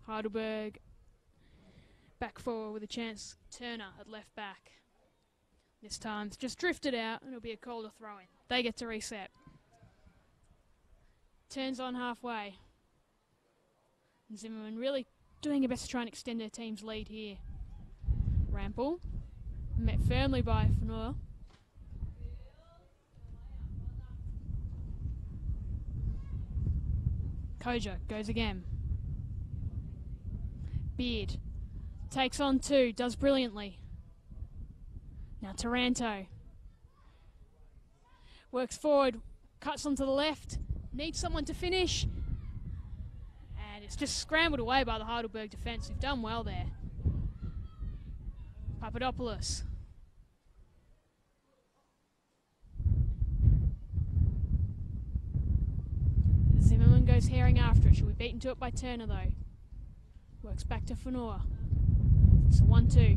Heidelberg back forward with a chance. Turner at left back. This time it's just drifted out and it'll be a Calder throw-in. They get to reset. Turns on halfway. And Zimmerman really doing her best to try and extend her team's lead here. Rampel. Met firmly by Whanua. Koja goes again. Beard takes on two, does brilliantly. Now Taranto works forward, cuts onto the left, needs someone to finish, and it's just scrambled away by the Heidelberg defence, who've done well there. Papadopoulos. Zimmerman goes herring after it. She'll be beaten to it by Turner though. Works back to Whanua. It's a 1-2.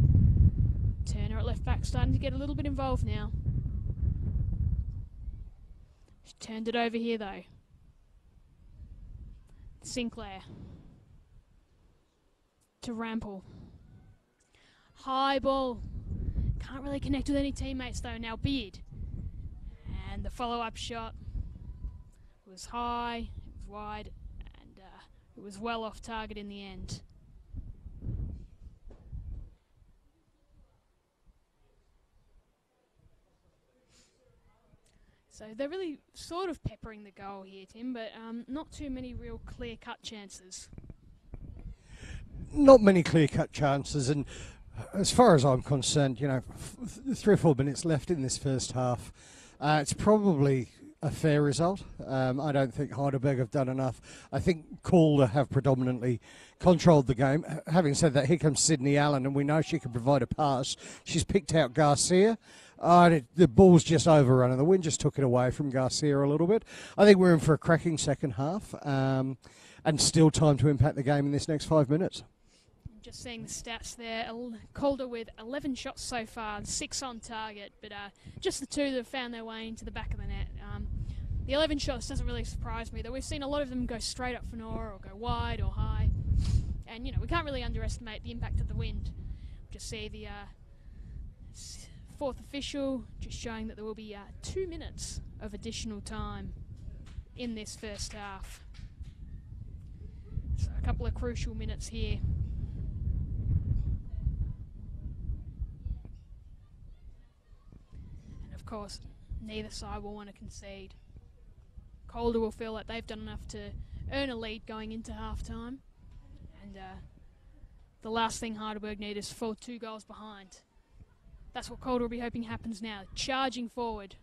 Turner at left back starting to get a little bit involved now. She turned it over here though. Sinclair. To Rampel. High ball. Can't really connect with any teammates though. Now Beard. And the follow-up shot was high, it was wide, and it was well off target in the end. So they're really sort of peppering the goal here, Tim, but not too many real clear-cut chances. Not many clear-cut chances, and As far as I'm concerned, 3 or 4 minutes left in this first half. It's probably a fair result. I don't think Heidelberg have done enough. I think Calder have predominantly controlled the game. Having said that, here comes Sydney Allen, and we know she can provide a pass. She's picked out Garcia. The ball's just overrun, and the wind just took it away from Garcia a little bit. I think we're in for a cracking second half, and still time to impact the game in this next 5 minutes. Just seeing the stats there, Calder with 11 shots so far, 6 on target, but just the 2 that have found their way into the back of the net. The 11 shots doesn't really surprise me, though we've seen a lot of them go straight up for Nora or go wide or high. And, we can't really underestimate the impact of the wind. Just see the fourth official just showing that there will be 2 minutes of additional time in this first half. So a couple of crucial minutes here. Of course, neither side will want to concede. Calder will feel like they've done enough to earn a lead going into half-time. And the last thing Heidelberg need is to fall 2 goals behind. That's what Calder will be hoping happens now. Charging forward.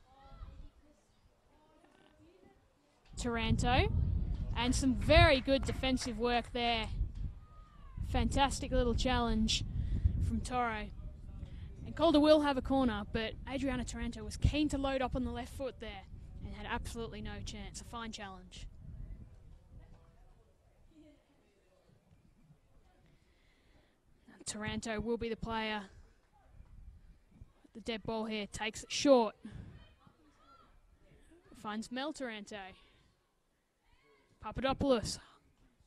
Taranto. And some very good defensive work there. Fantastic little challenge from Toro. And Calder will have a corner, but Adriana Taranto was keen to load up on the left foot there and had absolutely no chance. A fine challenge. And Taranto will be the player. The dead ball here takes it short. Finds Mel Taranto. Papadopoulos.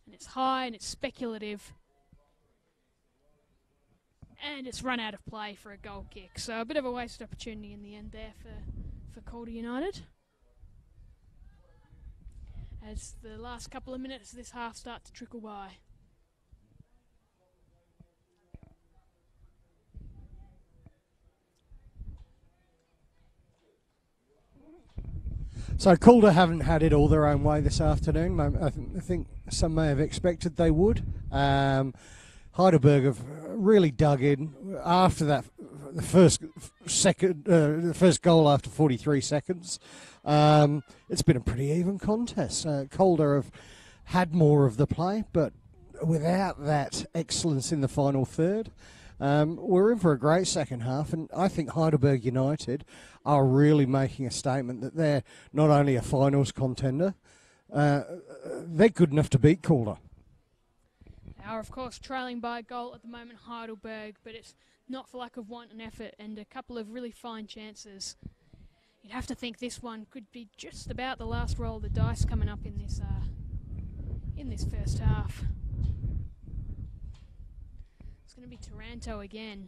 And it's high and it's speculative. And it's run out of play for a goal kick. So a bit of a wasted opportunity in the end there for Calder United. As the last couple of minutes of this half start to trickle by. So Calder haven't had it all their own way this afternoon. I think some may have expected they would. Heidelberg have really dug in after that. The first goal after 43 seconds. It's been a pretty even contest. Calder have had more of the play, but without that excellence in the final third. We're in for a great second half, and I think Heidelberg United are really making a statement that they're not only a finals contender, they're good enough to beat Calder. They are, of course, trailing by a goal at the moment, Heidelberg, but it's not for lack of want and effort, and a couple of really fine chances. You'd have to think this one could be just about the last roll of the dice coming up in this first half. It's going to be Taranto again.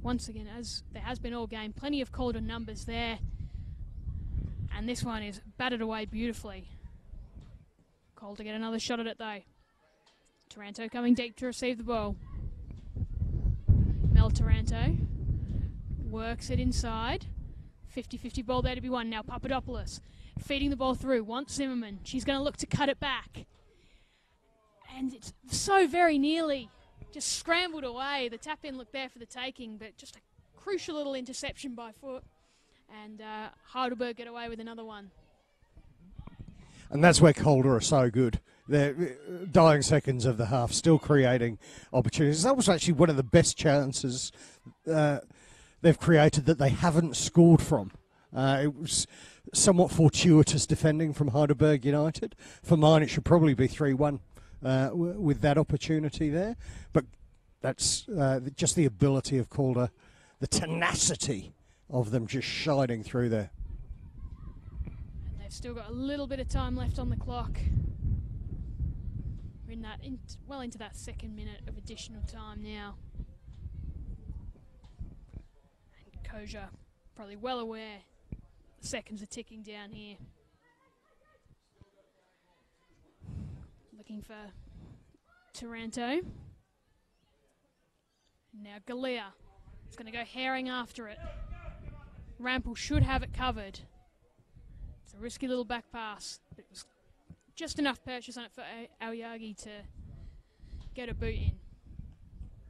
Once again, as there has been all game, plenty of Calder numbers there, and this one is batted away beautifully. Calder get another shot at it though. Taranto coming deep to receive the ball. Mel Taranto works it inside. 50-50 ball there to be won. Now Papadopoulos feeding the ball through. Wants Zimmerman. She's going to look to cut it back. And it's so very nearly just scrambled away. The tap-in looked there for the taking, but just a crucial little interception by foot. And Heidelberg get away with another one. And that's where Calder are so good. They're dying seconds of the half, still creating opportunities. That was actually one of the best chances they've created that they haven't scored from. It was somewhat fortuitous defending from Heidelberg United. For mine, it should probably be 3-1 with that opportunity there. But that's just the ability of Calder, the tenacity of them just shining through there. Still got a little bit of time left on the clock. We're well into that second minute of additional time now. And Koja probably well aware the seconds are ticking down here. Looking for Taranto. Now Galea is going to go herring after it. Rampel should have it covered. It's a risky little back pass, but it was just enough purchase on it for Aoyagi to get a boot in.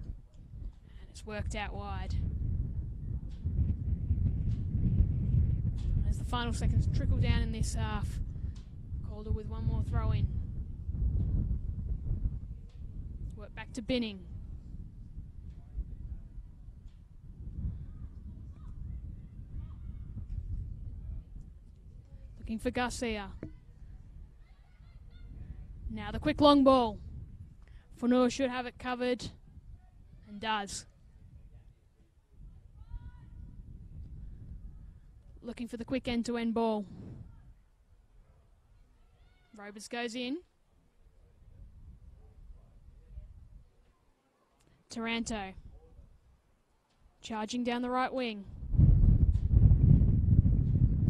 And it's worked out wide. As the final seconds trickle down in this half, Calder with one more throw in. Work back to Binning. Looking for Garcia. Now the quick long ball. Fonua should have it covered, and does. Looking for the quick end-to-end ball. Robers goes in. Taranto. Charging down the right wing.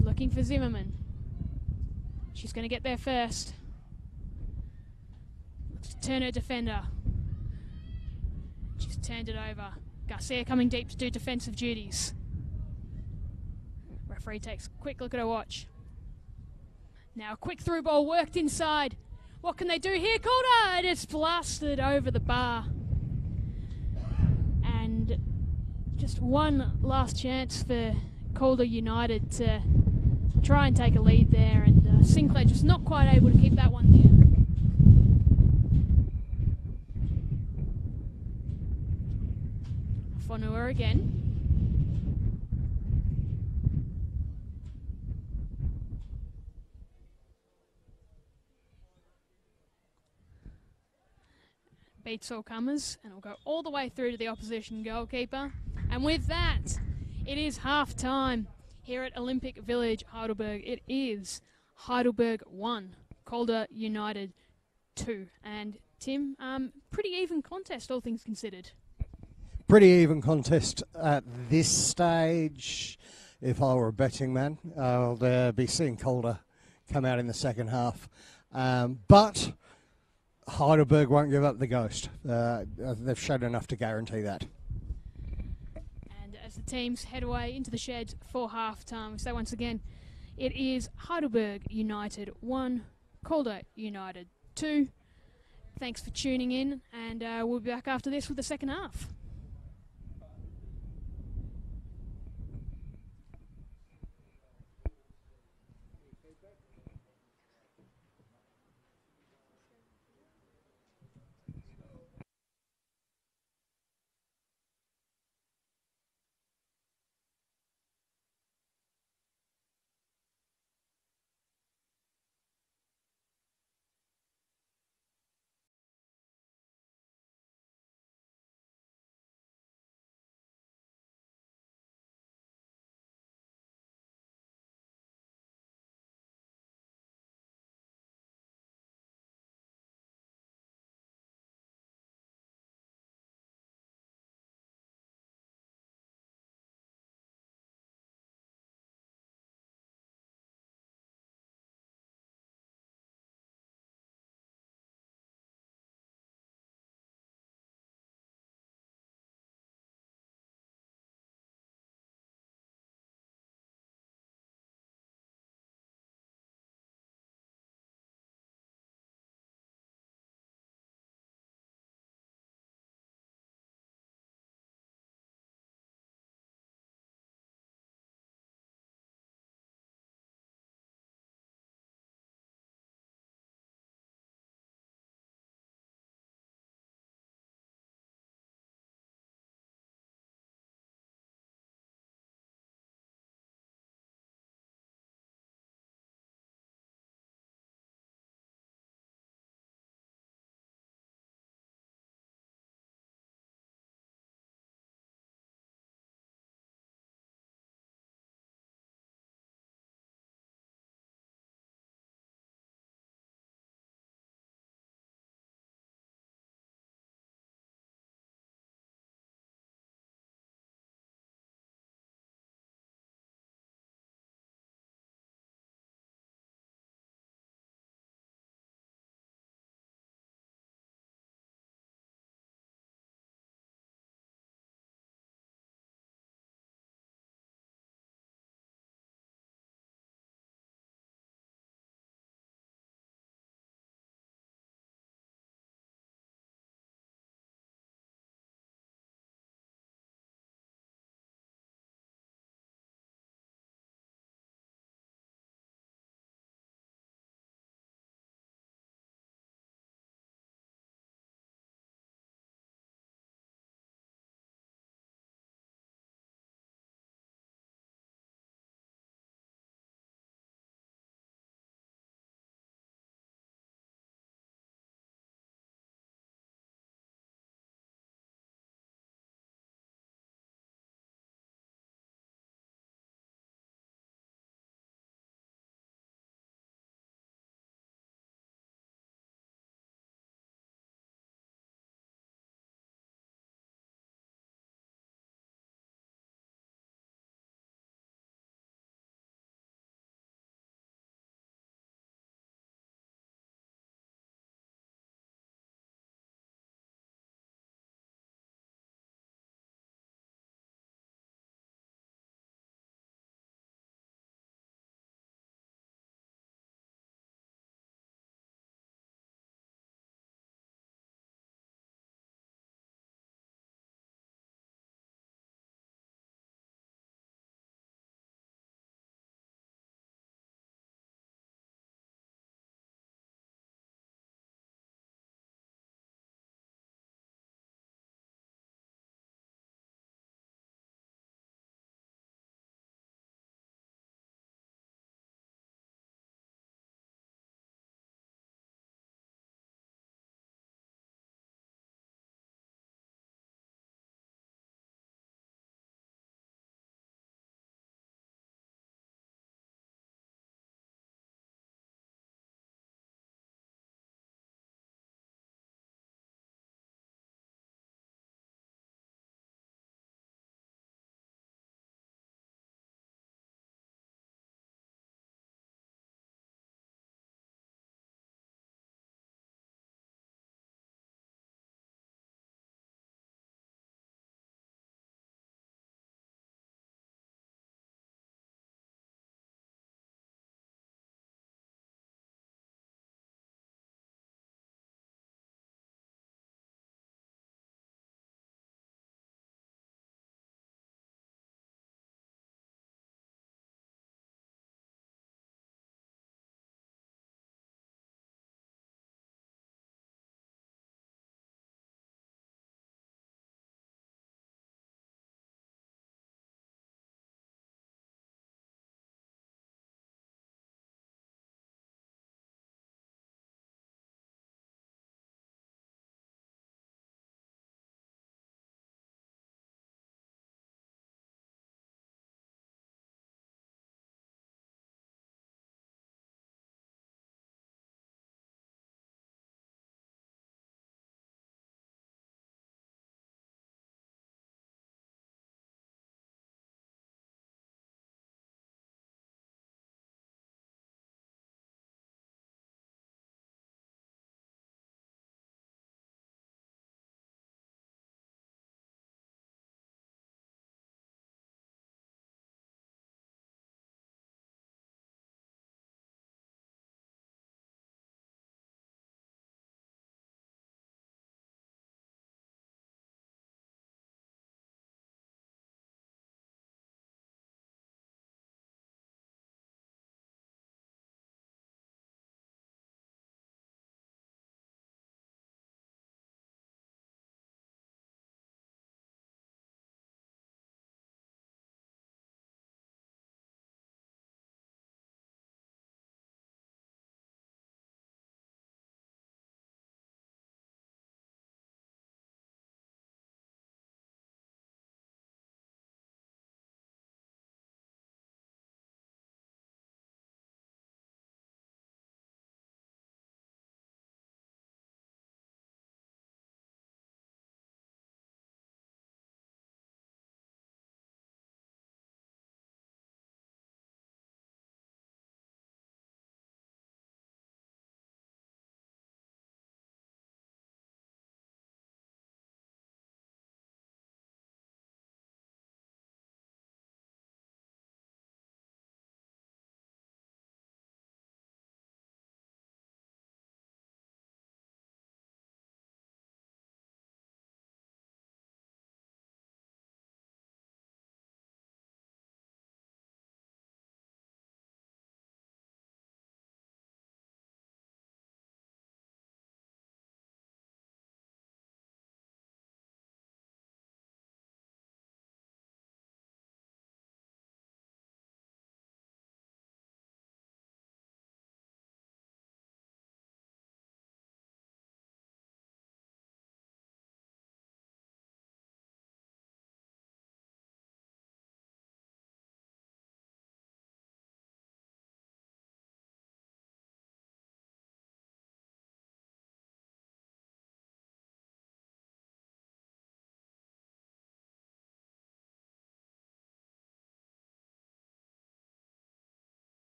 Looking for Zimmerman. She's going to get there first. Looks to turn her defender. She's turned it over. Garcia coming deep to do defensive duties. Referee takes a quick look at her watch. Now a quick through ball worked inside. What can they do here? Calder! And it's blasted over the bar. And just one last chance for Calder United to try and take a lead there, and Sinclair just not quite able to keep that one down. Fonua again. Beats all comers, and will go all the way through to the opposition goalkeeper. And with that, it is half time here at Olympic Village, Heidelberg. It is Heidelberg 1, Calder United 2. And Tim, pretty even contest, all things considered. Pretty even contest at this stage. If I were a betting man, I'll be seeing Calder come out in the second half. But Heidelberg won't give up the ghost. They've shown enough to guarantee that. And as the teams head away into the sheds for half-time, we say once again, it is Heidelberg United 1, Calder United 2. Thanks for tuning in, and we'll be back after this with the second half.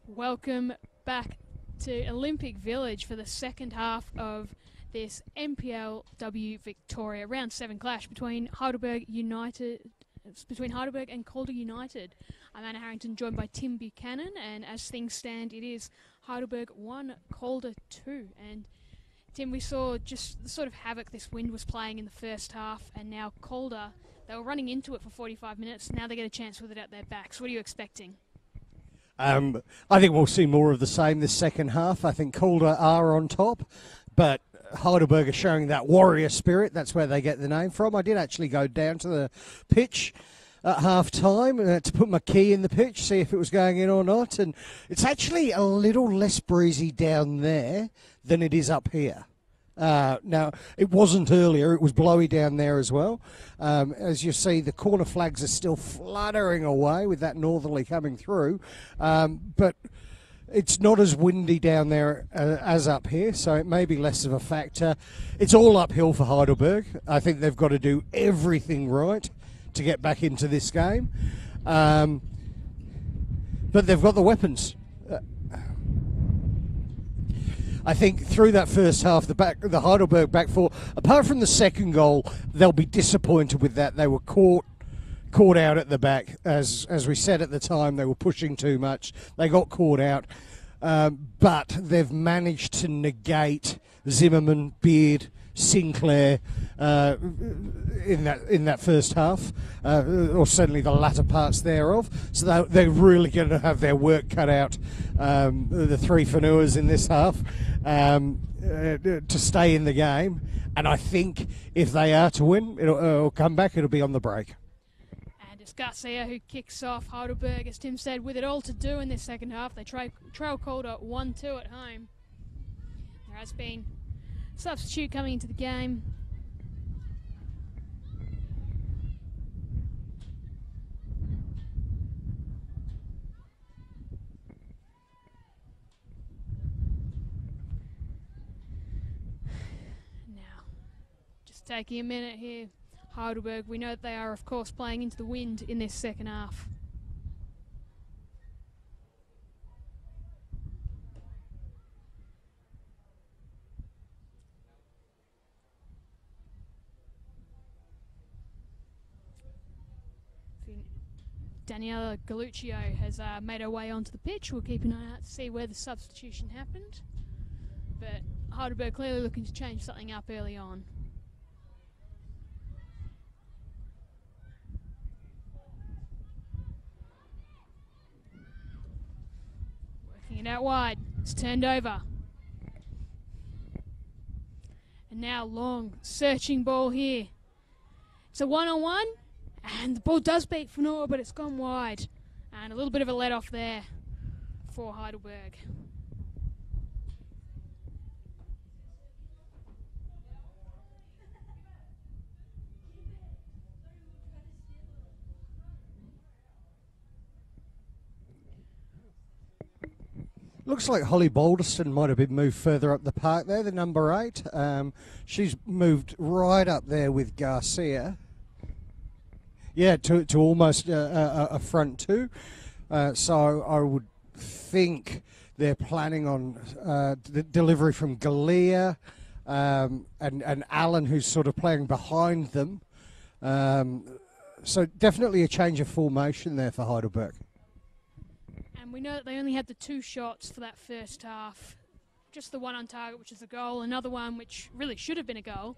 Welcome back to Olympic Village for the second half of this NPLW Victoria Round 7 clash between Heidelberg and Calder United. I'm Anna Harrington, joined by Tim Buchanan, and as things stand, it is Heidelberg 1, Calder 2. And Tim, we saw just the sort of havoc this wind was playing in the first half, and now Calder, they were running into it for 45 minutes, now they get a chance with it at their backs. What are you expecting? I think we'll see more of the same this second half. I think Calder are on top, but Heidelberg are showing that warrior spirit. That's where they get the name from. I did actually go down to the pitch at half-time to put my key in the pitch, see if it was going in or not, and it's actually a little less breezy down there than it is up here. Now, it wasn't earlier. It was blowy down there as well. As you see, the corner flags are still fluttering away with that northerly coming through. But it's not as windy down there as up here, so it may be less of a factor. It's all uphill for Heidelberg. I think they've got to do everything right to get back into this game. But they've got the weapons. I think through that first half, the Heidelberg back four, apart from the second goal, they'll be disappointed with that. They were caught out at the back. As we said at the time, they were pushing too much. They got caught out. But they've managed to negate Zimmerman, Beard, Sinclair in that first half, or certainly the latter parts thereof. So they're really going to have their work cut out, the three Fanuas in this half, to stay in the game. And I think if they are to win, it'll come back, it'll be on the break. And it's Garcia who kicks off Heidelberg, as Tim said, with it all to do in this second half. They trail Calder 1-2 at home. There has been substitute coming into the game. Now, just taking a minute here, Heidelberg, we know that they are of course playing into the wind in this second half. Daniela Galuccio has made her way onto the pitch. We'll keep an eye out to see where the substitution happened. But Heidelberg clearly looking to change something up early on. Working it out wide. It's turned over. And now long, searching ball here. It's a one-on-one. And the ball does beat Fanua, but it's gone wide. And a little bit of a let-off there for Heidelberg. Looks like Holly Balderston might have been moved further up the park there, the number 8. She's moved right up there with Garcia. Yeah, to almost a front two. So I would think they're planning on the delivery from Galea and Allen, who's sort of playing behind them. So definitely a change of formation there for Heidelberg. And we know that they only had the 2 shots for that first half. Just the one on target, which is a goal, another one which really should have been a goal.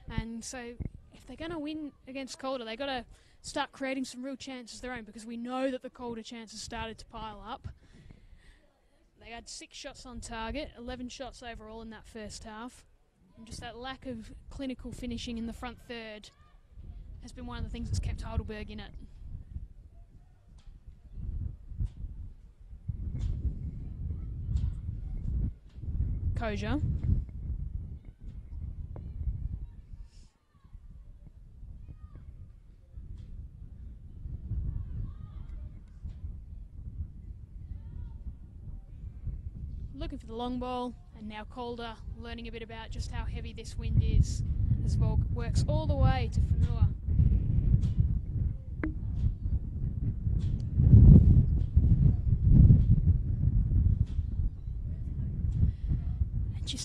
And so if they're going to win against Calder, they've got to start creating some real chances of their own, because we know that the Calder chances started to pile up. They had 6 shots on target, 11 shots overall in that first half. And just that lack of clinical finishing in the front third has been one of the things that's kept Heidelberg in it. Koja. Looking for the long ball, and now Calder learning a bit about just how heavy this wind is as the ball works all the way to Fanua.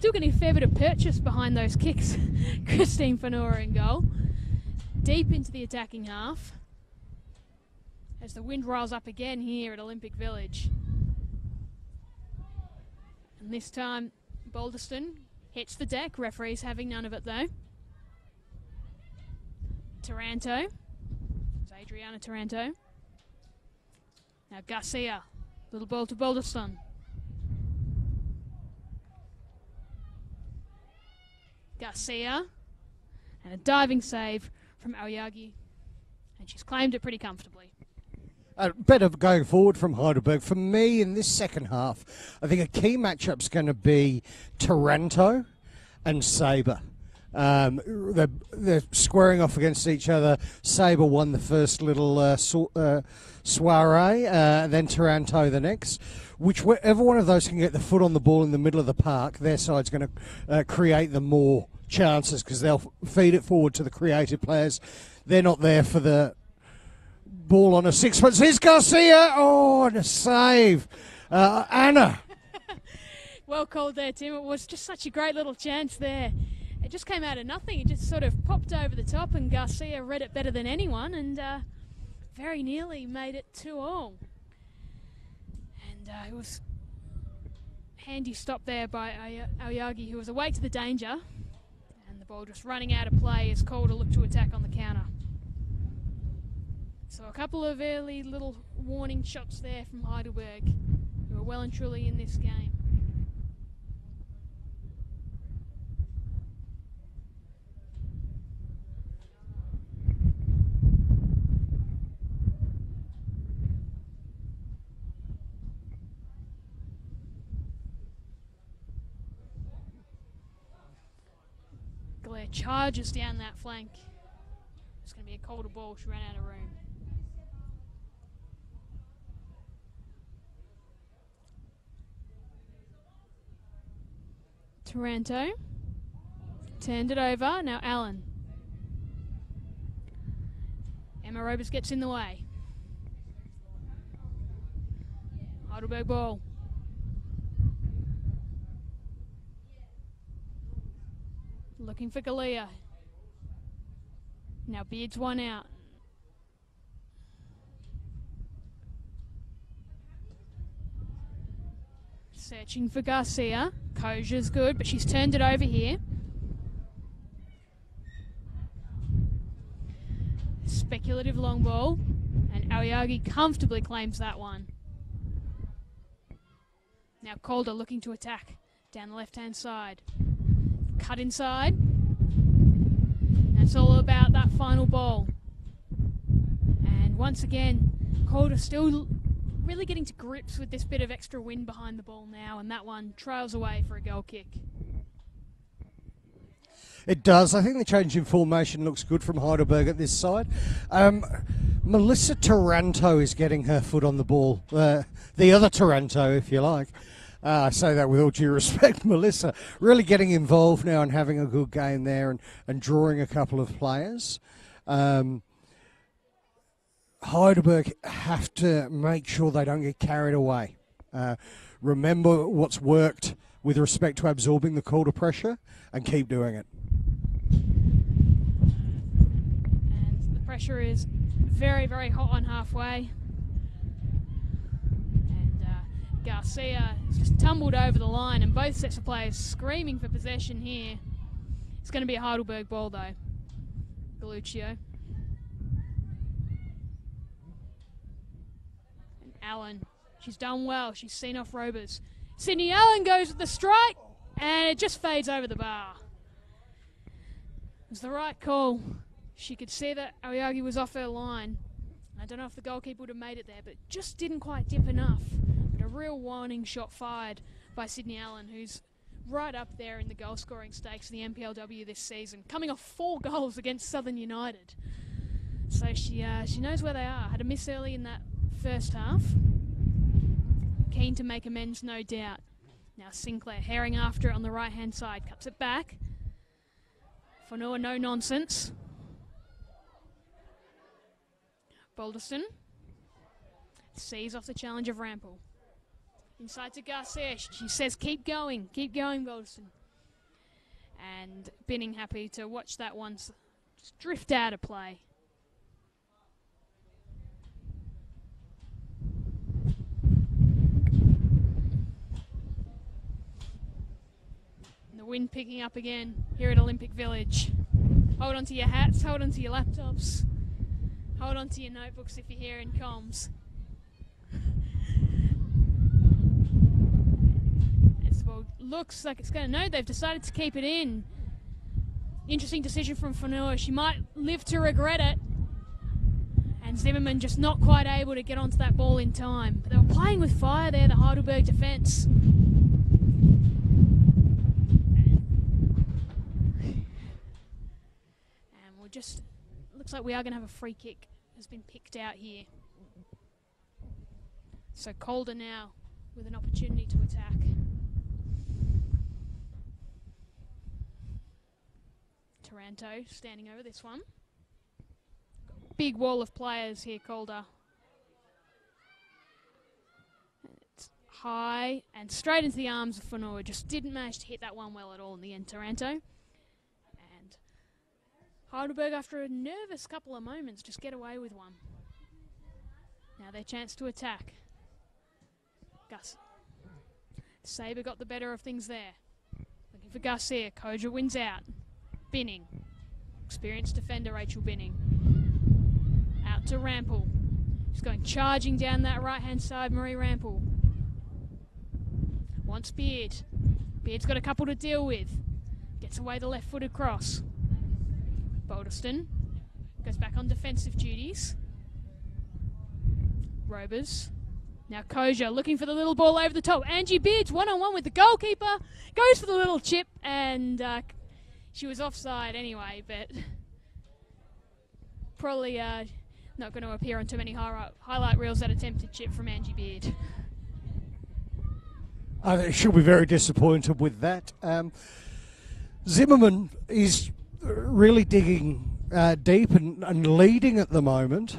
still getting a fair bit of purchase behind those kicks. Christine Fanora in goal. Deep into the attacking half. As the wind riles up again here at Olympic Village. And this time, Balderston hits the deck. Referees having none of it though. Taranto. It's Adriana Taranto. Now Garcia. Little ball to Balderston. Garcia. And a diving save from Aoyagi. And she's claimed it pretty comfortably. Better going forward from Heidelberg. For me, in this second half, I think a key matchup's going to be Taranto and Sabre. They're squaring off against each other. Sabre won the first little soiree, then Taranto the next. Whichever one of those can get the foot on the ball in the middle of the park, their side's going to create the more chances because they'll feed it forward to the creative players. They're not there for the ball on a 6 foot. Here's Garcia. Oh, and a save. Anna. Well called there, Tim. It was just such a great little chance there. It just came out of nothing. It just sort of popped over the top, and Garcia read it better than anyone, and very nearly made it 2-2. And it was handy stop there by Aoyagi, who was awake to the danger, and the ball just running out of play as Calder looked to attack on the counter. So a couple of early little warning shots there from Heidelberg, who are well and truly in this game. Blair charges down that flank. It's going to be a Calder ball. She ran out of room. Taranto turned it over. Now Allen. Emma Robers gets in the way. Heidelberg ball. Looking for Galea. Now Beard's one out. Searching for Garcia. Koja's good, but she's turned it over here. Speculative long ball. And Aoyagi comfortably claims that one. Now Calder looking to attack down the left-hand side. Cut inside. That's all about that final ball. And once again, Calder still really getting to grips with this bit of extra wind behind the ball now, and that one trails away for a goal kick. It does. I think the change in formation looks good from Heidelberg at this side. Melissa Taranto is getting her foot on the ball. The other Taranto, if you like. I say that with all due respect, Melissa. Really getting involved now and having a good game there and drawing a couple of players. Heidelberg have to make sure they don't get carried away. Remember what's worked with respect to absorbing the Calder pressure and keep doing it. And the pressure is very, very hot on halfway. Garcia has just tumbled over the line, and both sets of players screaming for possession here. It's going to be a Heidelberg ball though. Galuccio. And Allen. She's done well. She's seen off Robers. Sydney Allen goes with the strike, and it just fades over the bar. It was the right call. She could see that Aoyagi was off her line. I don't know if the goalkeeper would have made it there, but just didn't quite dip enough. A real warning shot fired by Sydney Allen, who's right up there in the goal-scoring stakes of the NPLW this season, coming off 4 goals against Southern United. So she knows where they are. Had a miss early in that first half. Keen to make amends, no doubt. Now Sinclair herring after it on the right-hand side. Cuts it back. For no nonsense. Balderston sees off the challenge of Rampel. Inside to Garcia. She says, keep going, Balderston. And Binning happy to watch that one just drift out of play. And the wind picking up again here at Olympic Village. Hold on to your hats, hold on to your laptops, hold on to your notebooks if you're here in comms. Looks like it's going to no, they've decided to keep it in. Interesting decision from Fanua. She might live to regret it. And Zimmerman just not quite able to get onto that ball in time. But they were playing with fire there, the Heidelberg defence. And we'll just, looks like we are going to have a free kick has been picked out here. So Calder now with an opportunity to attack. Taranto standing over this one. Big wall of players here, Calder. It's high and straight into the arms of Fanua. Just didn't manage to hit that one well at all in the end, Taranto. And Heidelberg, after a nervous couple of moments, just get away with one. Now their chance to attack. Gus. Sabre got the better of things there. Looking for Garcia. Koja wins out. Binning. Experienced defender Rachel Binning. Out to Rampel. She's going charging down that right-hand side, Marie Rampel. Wants Beard. Beard's got a couple to deal with. Gets away the left-footed cross. Balderston goes back on defensive duties. Robers. Now Koja looking for the little ball over the top. Angie Beards one-on-one with the goalkeeper. Goes for the little chip and she was offside anyway, but probably not going to appear on too many highlight reels, that attempted chip from Angie Beard. I think she'll be very disappointed with that. Zimmerman is really digging deep and leading at the moment.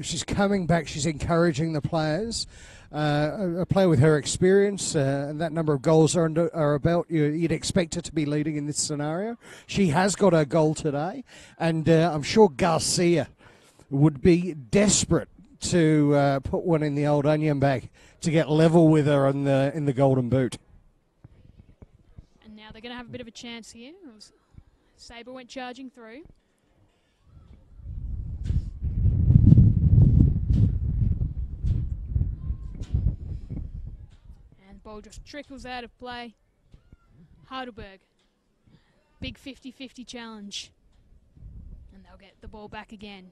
She's coming back. She's encouraging the players. A player with her experience and that number of goals are about, you'd expect her to be leading in this scenario. She has got her goal today, and I'm sure Garcia would be desperate to put one in the old onion bag to get level with her in the golden boot. And now they're going to have a bit of a chance here. Sabre went charging through. Ball just trickles out of play. Heidelberg. Big 50-50 challenge. And they'll get the ball back again.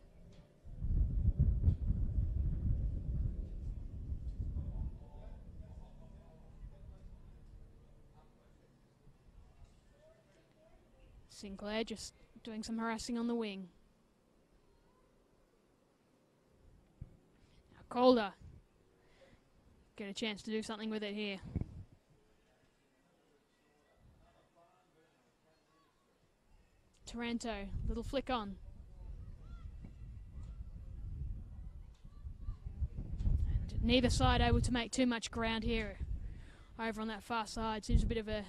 Sinclair just doing some harassing on the wing. Now Calder. Get a chance to do something with it here. Taranto, little flick on. And neither side able to make too much ground here. Over on that far side, seems a bit of a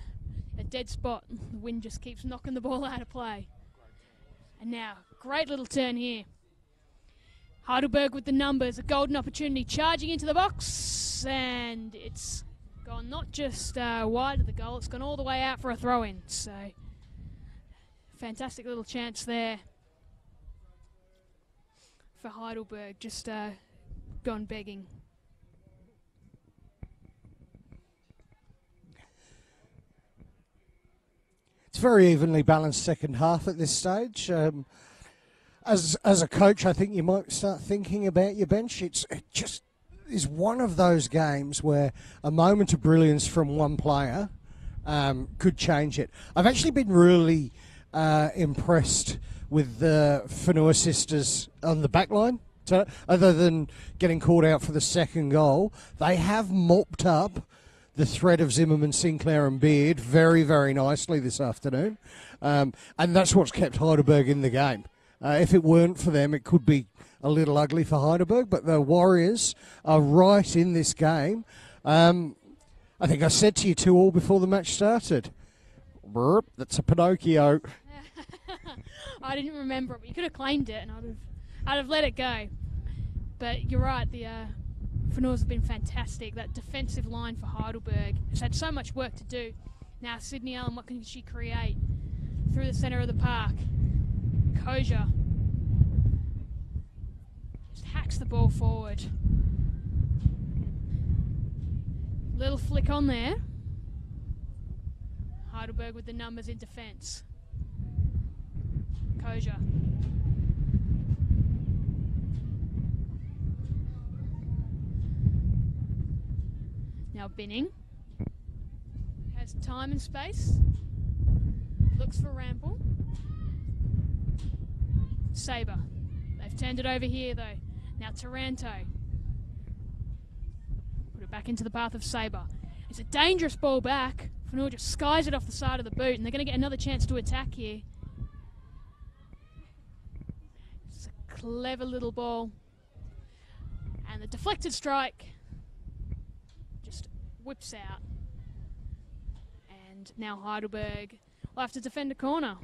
dead spot. The wind just keeps knocking the ball out of play. And now, great little turn here. Heidelberg with the numbers, a golden opportunity, charging into the box, and it's gone not just wide of the goal, it's gone all the way out for a throw-in. So, fantastic little chance there for Heidelberg, just gone begging. It's very evenly balanced second half at this stage. As a coach, I think you might start thinking about your bench. It just is one of those games where a moment of brilliance from one player could change it. I've actually been really impressed with the Fanua sisters on the back line. So, other than getting called out for the second goal, they have mopped up the threat of Zimmerman, Sinclair and Beard very, very nicely this afternoon. And that's what's kept Heidelberg in the game. If it weren't for them, it could be a little ugly for Heidelberg, but the Warriors are right in this game. I think I said to you 2-2 before the match started. burp, that's a Pinocchio. I didn't remember it, but you could have claimed it and I'd have let it go. But you're right, the Fenors have been fantastic. That defensive line for Heidelberg has had so much work to do. Now Sydney Allen, what can she create? Through the centre of the park. Calder just hacks the ball forward. Little flick on there. Heidelberg with the numbers in defence. Calder. Now Binning has time and space. Looks for Rample. Sabre. They've turned it over here though. Now Taranto. Put it back into the path of Sabre. It's a dangerous ball back. Fenor just skies it off the side of the boot and they're going to get another chance to attack here. It's a clever little ball. And the deflected strike just whips out. And now Heidelberg will have to defend a corner.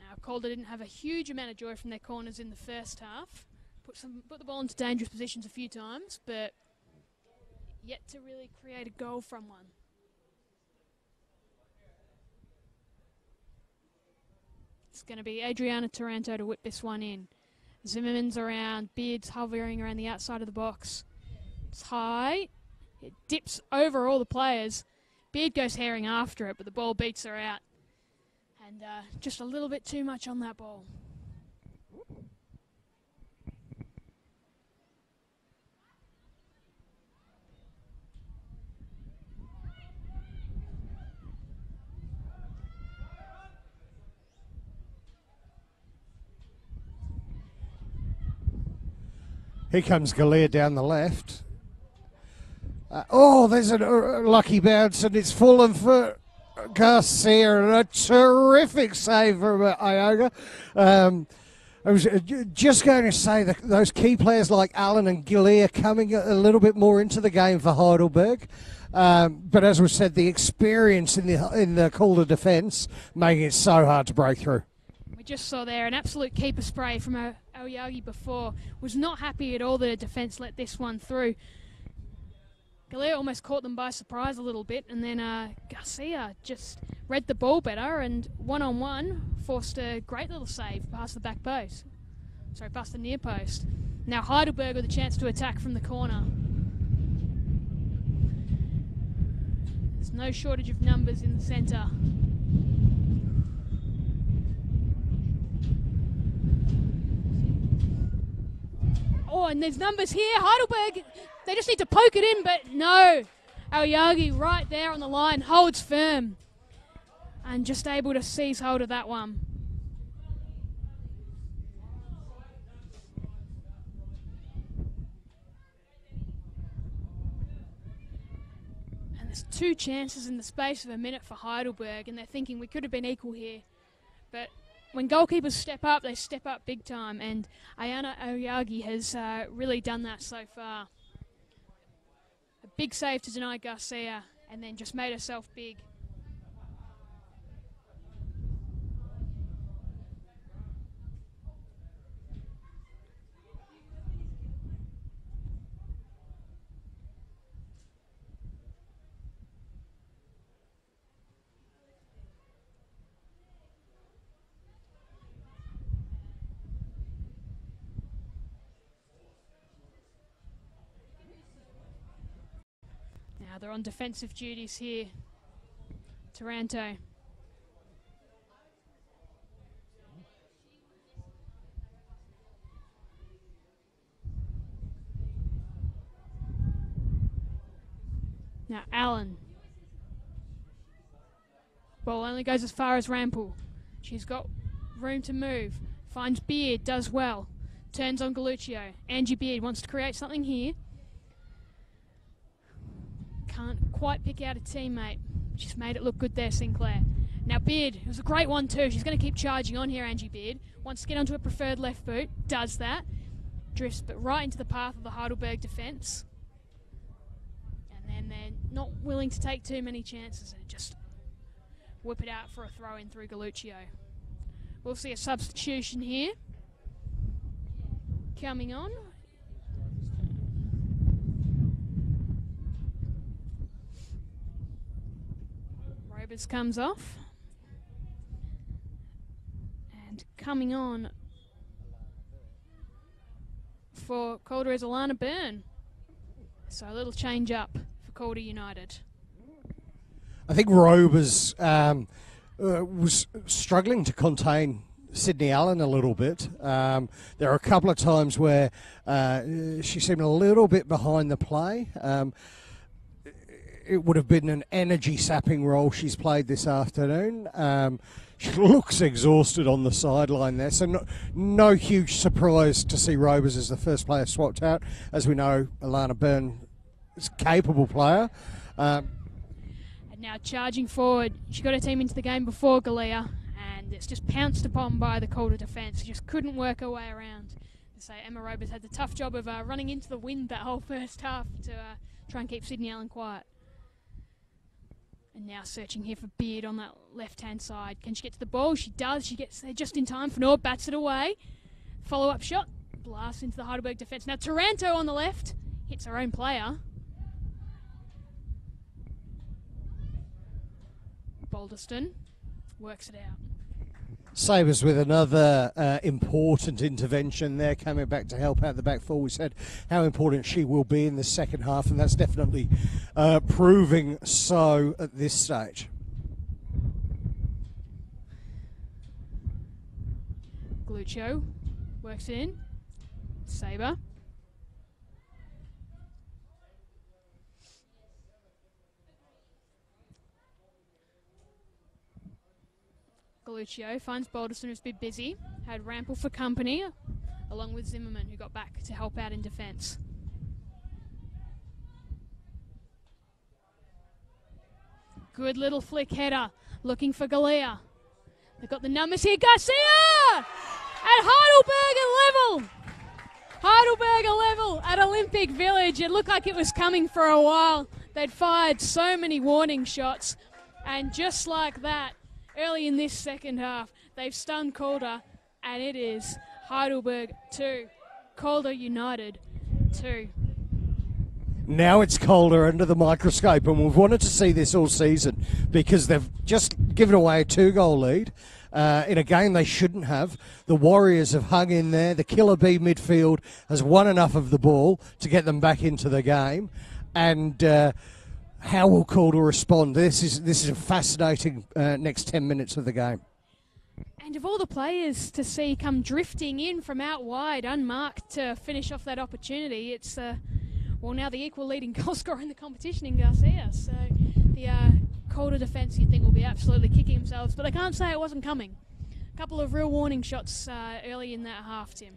Now Calder didn't have a huge amount of joy from their corners in the first half. Put the ball into dangerous positions a few times, but yet to really create a goal from one. It's going to be Adriana Taranto to whip this one in. Zimmerman's around, Beard's hovering around the outside of the box. It's high. It dips over all the players. Beard goes herring after it, but the ball beats her out. And just a little bit too much on that ball. Here comes Calder down the left. There's a lucky bounce and it's fallen for Garcia and a terrific save from Ioga. I was just going to say that those key players like Allen and Calder coming a little bit more into the game for Heidelberg. But as we said, the experience in the Calder defence making it so hard to break through. We just saw there an absolute keeper spray from Aoyagi before. Was not happy at all that a defence let this one through. Calder almost caught them by surprise a little bit, and then Garcia just read the ball better and one-on-one forced a great little save past the back post. Sorry, past the near post. Now Heidelberg with a chance to attack from the corner. There's no shortage of numbers in the centre. Oh, and there's numbers here. Heidelberg, they just need to poke it in, but no. Aoyagi right there on the line holds firm and just able to seize hold of that one. And there's two chances in the space of a minute for Heidelberg, and they're thinking we could have been equal here. But when goalkeepers step up, they step up big time, and Ayana Aoyagi has really done that so far. A big save to deny Garcia, and then just made herself big. Now they're on defensive duties here. Taranto. Now Allen. Ball only goes as far as Rample. She's got room to move. Finds Beard, does well. Turns on Galluccio. Angie Beard wants to create something here. Can't quite pick out a teammate. She's made it look good there, Sinclair. Now Beard, it was a great one too. She's going to keep charging on here, Angie Beard. Wants to get onto a preferred left boot. Does that. Drifts but right into the path of the Heidelberg defence. And then they're not willing to take too many chances and just whip it out for a throw in through Galluccio. We'll see a substitution here coming on. Robers comes off. And coming on for Calder is Alana Byrne. So a little change up for Calder United. I think Robers was struggling to contain Sydney Allen a little bit. There are a couple of times where she seemed a little bit behind the play. It would have been an energy-sapping role she's played this afternoon. She looks exhausted on the sideline there, so no huge surprise to see Robers as the first player swapped out. As we know, Alana Byrne is a capable player. And now charging forward, she got her team into the game before Galea, and it's just pounced upon by the Calder defence. She just couldn't work her way around. So Emma Robers had the tough job of running into the wind that whole first half to try and keep Sydney Allen quiet. And now searching here for Beard on that left-hand side. Can she get to the ball? She does. She gets there just in time. Fenor bats it away. Follow-up shot. Blast into the Heidelberg defence. Now Taranto on the left. Hits her own player. Balderston works it out. Sabres with another important intervention there, coming back to help out the back four. We said how important she will be in the second half, and that's definitely proving so at this stage. Galluccio works it in. Sabre. Galluccio finds Balderston, who's been busy. Had Rampel for company, along with Zimmerman, who got back to help out in defence. Good little flick header, looking for Galea. They've got the numbers here. Garcia! At Heidelberg at level! Heidelberg at level at Olympic Village. It looked like it was coming for a while. They'd fired so many warning shots, and just like that, early in this second half, they've stunned Calder, and it is Heidelberg 2, Calder United 2. Now it's Calder under the microscope, and we've wanted to see this all season because they've just given away a 2-goal lead in a game they shouldn't have. The Warriors have hung in there. The Killer Bee midfield has won enough of the ball to get them back into the game, and how will Calder respond? This is a fascinating next 10 minutes of the game. And of all the players to see come drifting in from out wide, unmarked, to finish off that opportunity, it's, now the equal leading goal scorer in the competition in Garcia. So the Calder defence, you'd think, will be absolutely kicking themselves, but I can't say it wasn't coming. A couple of real warning shots early in that half, Tim.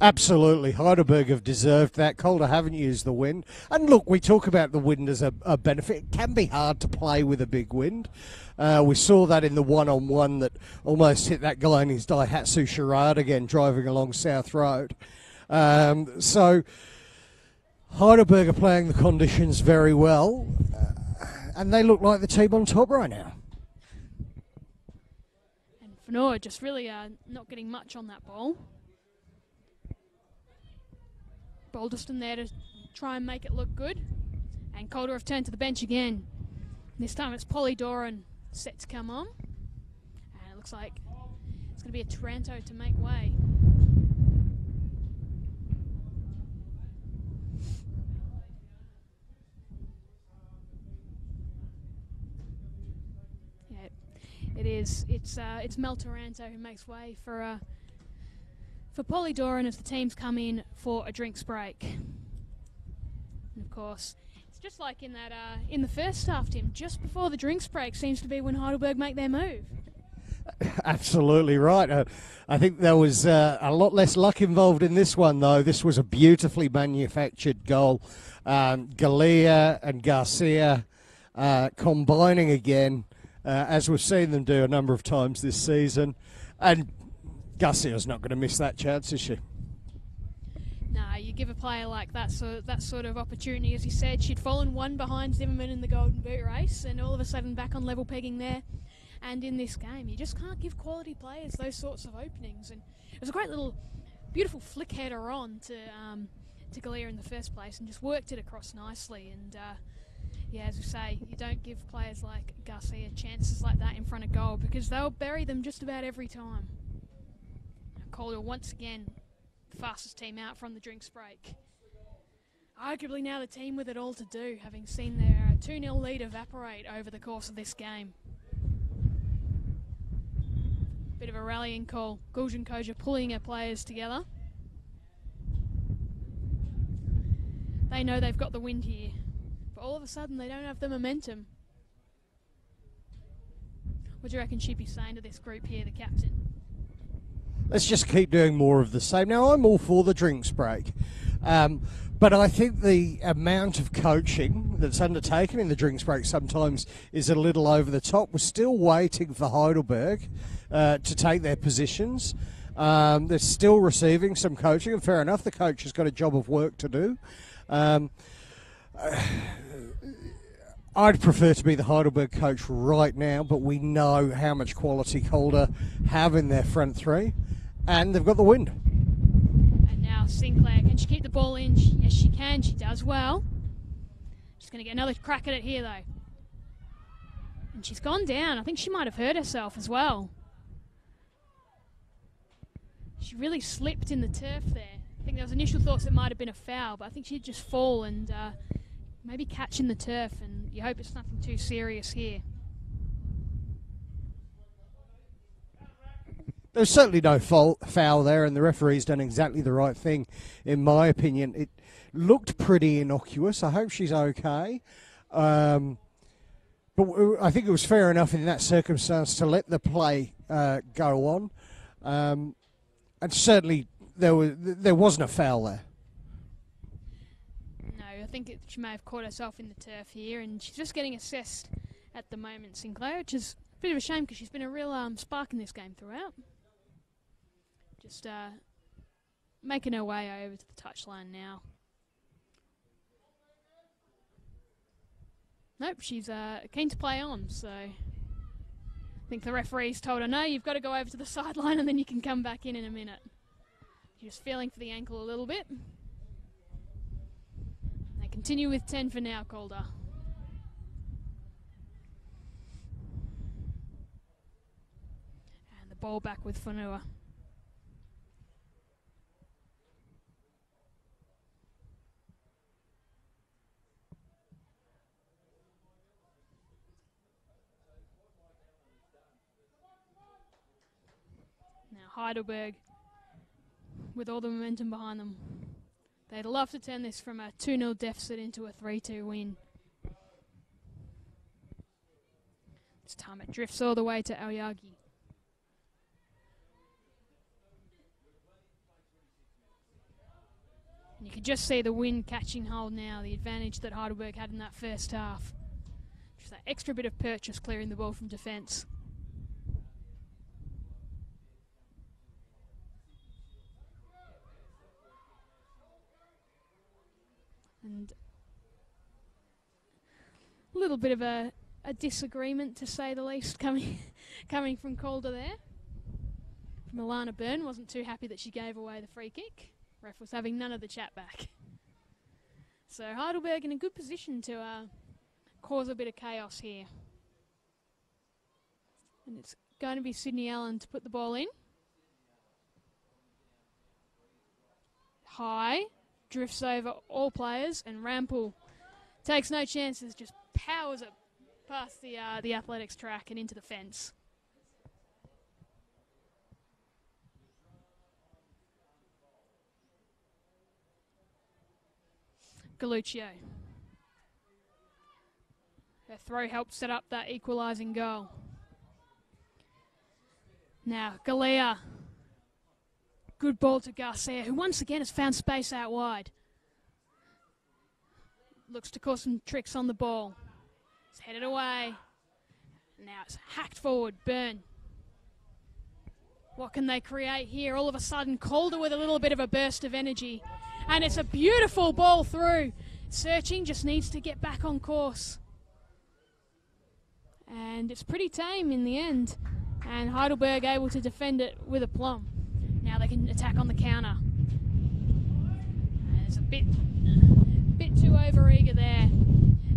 Absolutely. Heidelberg have deserved that. Calder haven't used the wind. And look, we talk about the wind as a benefit. It can be hard to play with a big wind. We saw that in the one-on-one that almost hit that guy in his Daihatsu Charade again, driving along South Road. So Heidelberg are playing the conditions very well, and they look like the team on top right now. And Fenor just really not getting much on that ball. Balderston there to try and make it look good. And Calder have turned to the bench again. This time it's Polly Doran set to come on. And it looks like it's going to be a Taranto to make way. Yeah, it is. It's Mel Taranto who makes way for Polly Doran as the teams come in for a drinks break. And of course, it's just like in that in the first half, Tim, just before the drinks break seems to be when Heidelberg make their move. Absolutely right. I think there was a lot less luck involved in this one, though. This was a beautifully manufactured goal. Galea and Garcia combining again, as we've seen them do a number of times this season. And Garcia's not going to miss that chance, is she? No, you give a player like that sort of opportunity. As you said, she'd fallen one behind Zimmerman in the Golden Boot race, and all of a sudden back on level pegging there. And in this game, you just can't give quality players those sorts of openings. And it was a great little, beautiful flick header on to Calder in the first place, and just worked it across nicely. And yeah, as we say, you don't give players like Garcia chances like that in front of goal, because they'll bury them just about every time. Calder once again, the fastest team out from the drinks break. Arguably now the team with it all to do, having seen their 2-0 lead evaporate over the course of this game. Bit of a rallying call. Guljan Koja pulling her players together. They know they've got the wind here, but all of a sudden they don't have the momentum. What do you reckon she'd be saying to this group here, the captain? Let's just keep doing more of the same. Now, I'm all for the drinks break, but I think the amount of coaching that's undertaken in the drinks break sometimes is a little over the top. We're still waiting for Heidelberg to take their positions. They're still receiving some coaching, and fair enough, the coach has got a job of work to do. I'd prefer to be the Heidelberg coach right now, but we know how much quality Calder have in their front three, and they've got the wind. And now Sinclair, can she keep the ball in? Yes, she can. She does well. She's going to get another crack at it here, though. And she's gone down. I think she might have hurt herself as well. She really slipped in the turf there. I think there was initial thoughts it might have been a foul, but I think she'd just fall and maybe catch in the turf, and you hope it's nothing too serious here. There's certainly no foul there, and the referee's done exactly the right thing, in my opinion. It looked pretty innocuous. I hope she's okay. But I think it was fair enough in that circumstance to let the play go on. And certainly there wasn't a foul there. No, I think she may have caught herself in the turf here, and she's just getting assessed at the moment, Sinclair, which is a bit of a shame because she's been a real spark in this game throughout. Just making her way over to the touchline now. Nope, she's keen to play on, so I think the referee's told her, no, you've got to go over to the sideline and then you can come back in a minute. She's just feeling for the ankle a little bit. They continue with 10 for now, Calder. And the ball back with Whanua. Heidelberg with all the momentum behind them. They'd love to turn this from a 2-0 deficit into a 3-2 win. This time it drifts all the way to Aoyagi. And you can just see the wind catching hold now, the advantage that Heidelberg had in that first half. Just that extra bit of purchase clearing the ball from defence. And a little bit of a disagreement, to say the least, coming from Calder there. From Alana Byrne, wasn't too happy that she gave away the free kick. Ref was having none of the chat back. So Heidelberg in a good position to cause a bit of chaos here. And it's going to be Sydney Allen to put the ball in. High. Drifts over all players, and Rampel takes no chances, just powers it past the athletics track and into the fence. Galuccio. Her throw helped set up that equalising goal. Now, Galea. Good ball to Garcia, who once again has found space out wide. Looks to cause some tricks on the ball. It's headed away. Now it's hacked forward. Byrne. What can they create here? All of a sudden, Calder with a little bit of a burst of energy. And it's a beautiful ball through. Searching, just needs to get back on course. And it's pretty tame in the end. And Heidelberg able to defend it with aplomb. Now they can attack on the counter. And it's a bit too overeager there.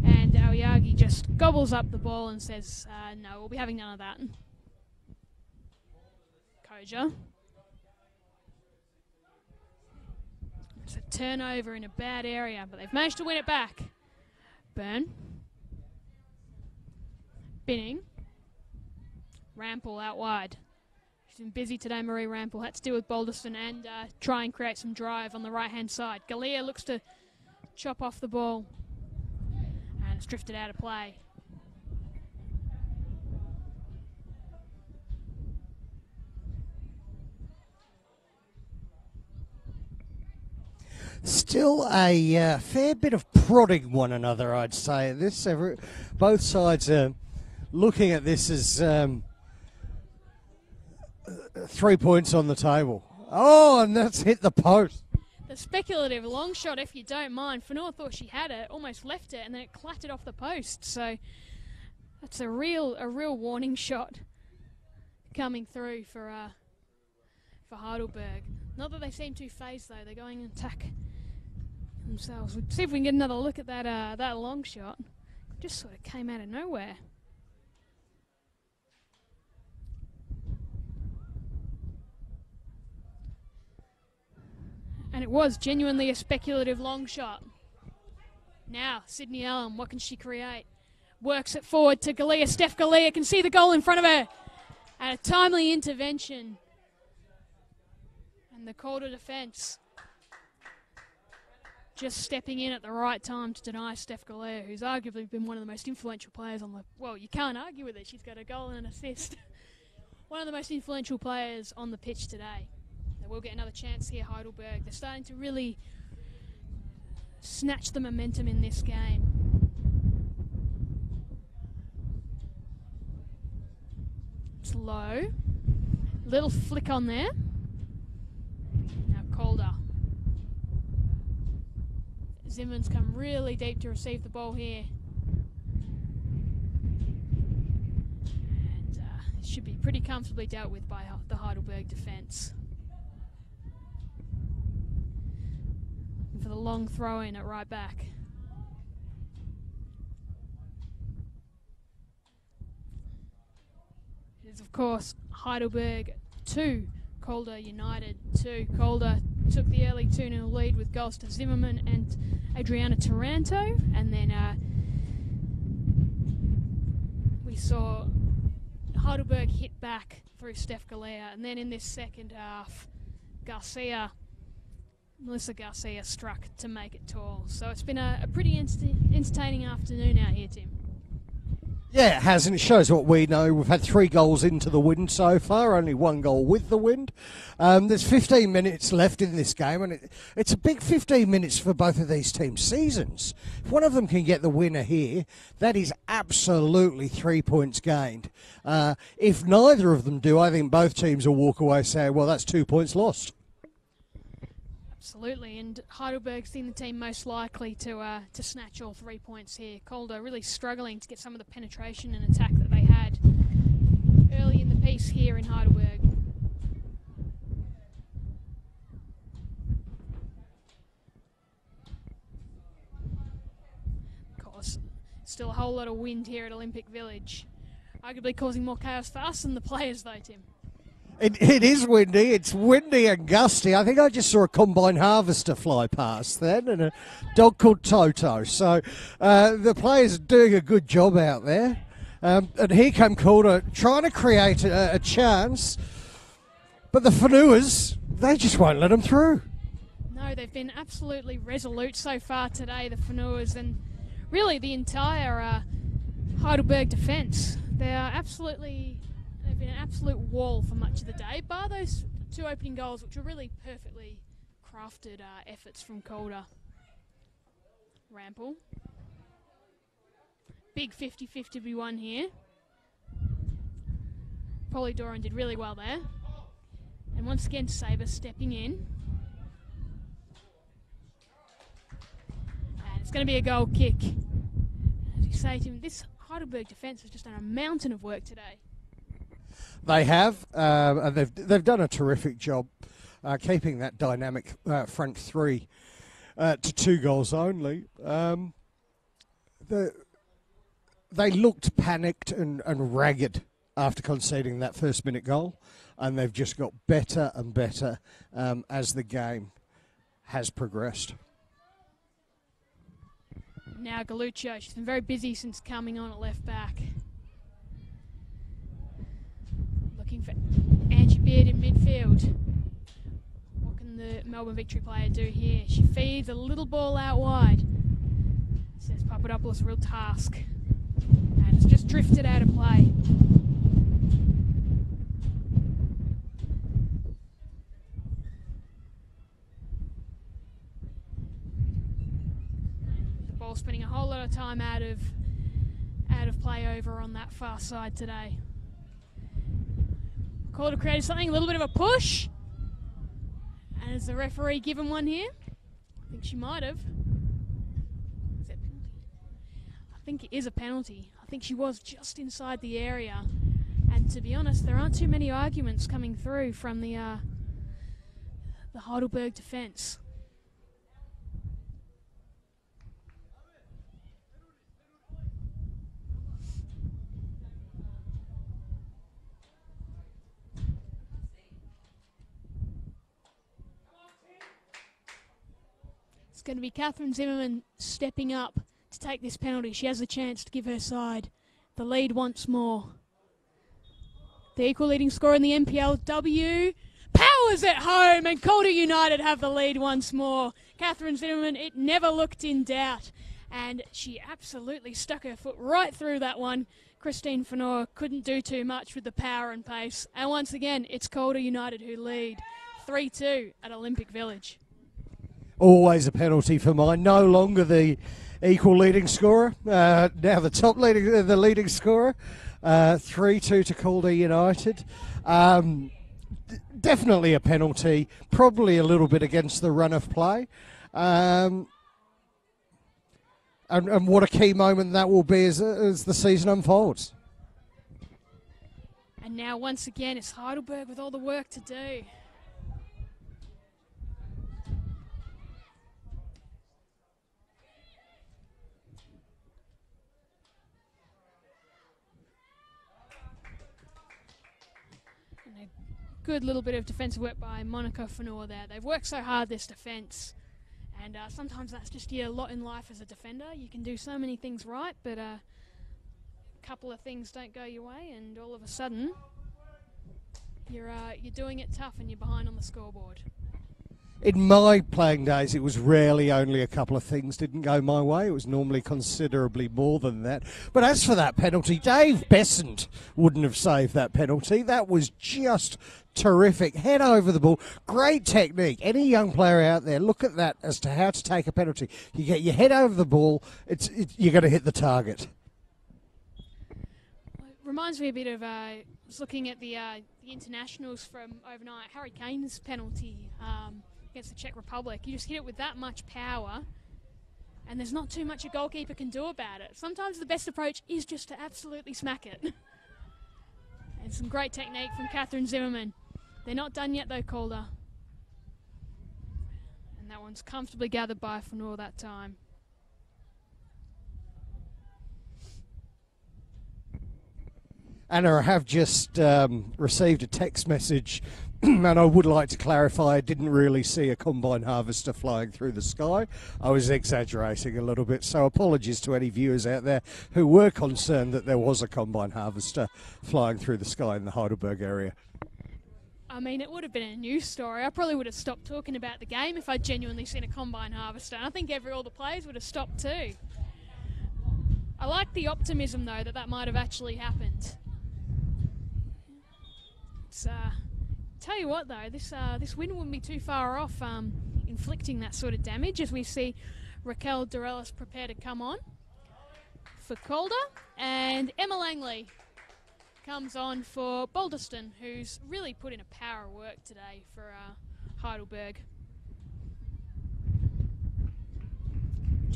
And Aoyagi just gobbles up the ball and says, no, we'll be having none of that. Koja. It's a turnover in a bad area, but they've managed to win it back. Byrne. Binning. Rampel out wide. She's been busy today, Marie Rampel. Had to deal with Balderston and try and create some drive on the right-hand side. Galea looks to chop off the ball. And it's drifted out of play. Still a fair bit of prodding one another, I'd say. Both sides are looking at this as 3 points on the table. Oh, and that's hit the post. The speculative long shot, if you don't mind. Fanua thought she had it, almost left it, and then it clattered off the post. So that's a real warning shot coming through for Heidelberg. Not that they seem too phased though. They're going to attack themselves. We'll see if we can get another look at that long shot. Just sort of came out of nowhere. And it was genuinely a speculative long shot. Now, Sydney Allen, what can she create? Works it forward to Galea. Steph Galea can see the goal in front of her. And a timely intervention. And the Calder defence just stepping in at the right time to deny Steph Galea, who's arguably been one of the most influential players on the... Well, you can't argue with it. She's got a goal and an assist. One of the most influential players on the pitch today. They will get another chance here, Heidelberg. They're starting to really snatch the momentum in this game. It's low. Little flick on there. Now Calder. Zimmerman's come really deep to receive the ball here. And it should be pretty comfortably dealt with by the Heidelberg defence. For the long throw in at right back. It is, of course, Heidelberg 2, Calder United 2. Calder took the early 2-0 lead with goals to Zimmerman and Adriana Taranto, and then we saw Heidelberg hit back through Steph Galea, and then in this second half, Melissa Garcia struck to make it tall. So it's been a pretty entertaining afternoon out here, Tim. Yeah, it has, and it shows what we know. We've had 3 goals into the wind so far, only 1 goal with the wind. There's 15 minutes left in this game, and it's a big 15 minutes for both of these teams' seasons. If one of them can get the winner here, that is absolutely 3 points gained. If neither of them do, I think both teams will walk away saying, well, that's 2 points lost. Absolutely, and Heidelberg's been the team most likely to snatch all 3 points here. Calder really struggling to get some of the penetration and attack that they had early in the piece here in Heidelberg. Of course, still a whole lot of wind here at Olympic Village. Arguably causing more chaos for us than the players though, Tim. It is windy. It's windy and gusty. I think I just saw a combine harvester fly past then and a dog called Toto. So the players are doing a good job out there. And here come Calder trying to create a chance. But the Fanuas, they just won't let them through. No, they've been absolutely resolute so far today, the Fanuas, and really the entire Heidelberg defence. They've been an absolute wall for much of the day, bar those 2 opening goals, which were really perfectly crafted efforts from Calder. Rampel. Big 50-50 to be won here. Polly Doran did really well there. And once again, Saber stepping in. It's going to be a goal kick. As you say, Tim, this Heidelberg defence has just done a mountain of work today. They have, and they've done a terrific job keeping that dynamic front three to 2 goals only. They looked panicked and ragged after conceding that first-minute goal, and they've just got better and better as the game has progressed. Now Galuccio, she's been very busy since coming on at left back. Looking for Angie Beard in midfield. What can the Melbourne Victory player do here? She feeds a little ball out wide. Says Papadopoulos, real task. And it's just drifted out of play. The ball spending a whole lot of time out of play over on that far side today. Calder created something, a little bit of a push. And has the referee given one here? I think she might have. Is that a penalty? I think it is a penalty. I think she was just inside the area. And to be honest, there aren't too many arguments coming through from the Heidelberg defence. It's going to be Catherine Zimmerman stepping up to take this penalty. She has the chance to give her side the lead once more. The equal leading scorer in the NPLW. Powers at home, and Calder United have the lead once more. Catherine Zimmerman, it never looked in doubt, and she absolutely stuck her foot right through that one. Christine Fenor couldn't do too much with the power and pace. And once again, it's Calder United who lead 3-2 at Olympic Village. Always a penalty for mine. No longer the equal leading scorer. Now the leading scorer. 3-2 to Calder United. Definitely a penalty. Probably a little bit against the run of play. And what a key moment that will be as the season unfolds. And now once again it's Heidelberg with all the work to do. Good little bit of defensive work by Monica Fenor there. They've worked so hard, this defence, and sometimes that's just your lot in life as a defender. You can do so many things right, but a couple of things don't go your way, and all of a sudden you're doing it tough and you're behind on the scoreboard. In my playing days, it was rarely only a couple of things didn't go my way. It was normally considerably more than that. But as for that penalty, Dave Besant wouldn't have saved that penalty. That was just terrific. Head over the ball. Great technique. Any young player out there, look at that as to how to take a penalty. You get your head over the ball, you're going to hit the target. It reminds me a bit of, I was looking at the internationals from overnight. Harry Kane's penalty against the Czech Republic. You just hit it with that much power, and there's not too much a goalkeeper can do about it. Sometimes the best approach is just to absolutely smack it. And some great technique from Catherine Zimmerman. They're not done yet though, Calder. And that one's comfortably gathered by Fenor that time. Anna, I have just received a text message, and I would like to clarify, I didn't really see a combine harvester flying through the sky. I was exaggerating a little bit, so apologies to any viewers out there who were concerned that there was a combine harvester flying through the sky in the Heidelberg area. I mean, it would have been a news story. I probably would have stopped talking about the game if I'd genuinely seen a combine harvester. And I think all the players would have stopped too. I like the optimism, though, that might have actually happened. Tell you what, though, this win wouldn't be too far off inflicting that sort of damage as we see Raquel Dorelis prepare to come on for Calder, and Emma Langley comes on for Balderston, who's really put in a power of work today for Heidelberg.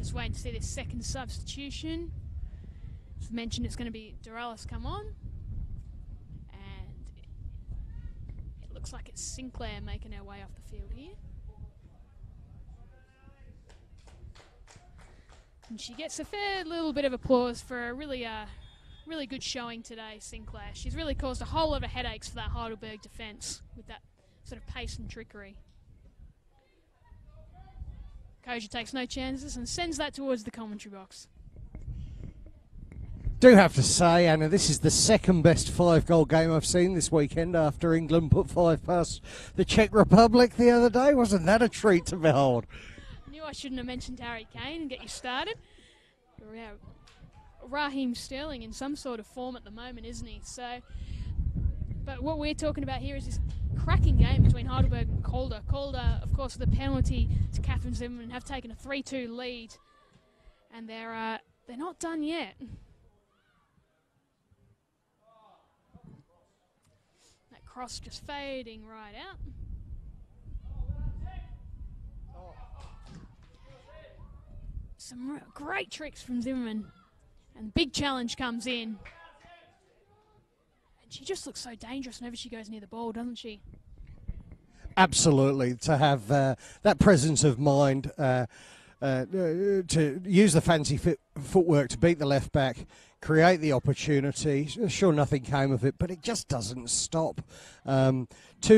just waiting to see this second substitution. As mentioned, it's going to be Doralis come on. And it looks like it's Sinclair making her way off the field here. And she gets a fair little bit of applause for a really good showing today, Sinclair. She's really caused a whole lot of headaches for that Heidelberg defence with that sort of pace and trickery. Koja takes no chances and sends that towards the commentary box. Do have to say, Anna, this is the second best 5-goal game I've seen this weekend after England put 5 past the Czech Republic the other day. Wasn't that a treat to behold? Knew I shouldn't have mentioned Harry Kane and get you started. Raheem Sterling in some sort of form at the moment, isn't he? So, but what we're talking about here is this cracking game between Heidelberg and Calder. Calder, of course, with the penalty to Catherine Zimmerman, have taken a 3-2 lead, and they're not done yet. That cross just fading right out. Some great tricks from Zimmerman, and the big challenge comes in. And she just looks so dangerous whenever she goes near the ball, doesn't she? Absolutely. To have that presence of mind, to use the fancy footwork to beat the left back, create the opportunity. Sure, nothing came of it, but it just doesn't stop. 2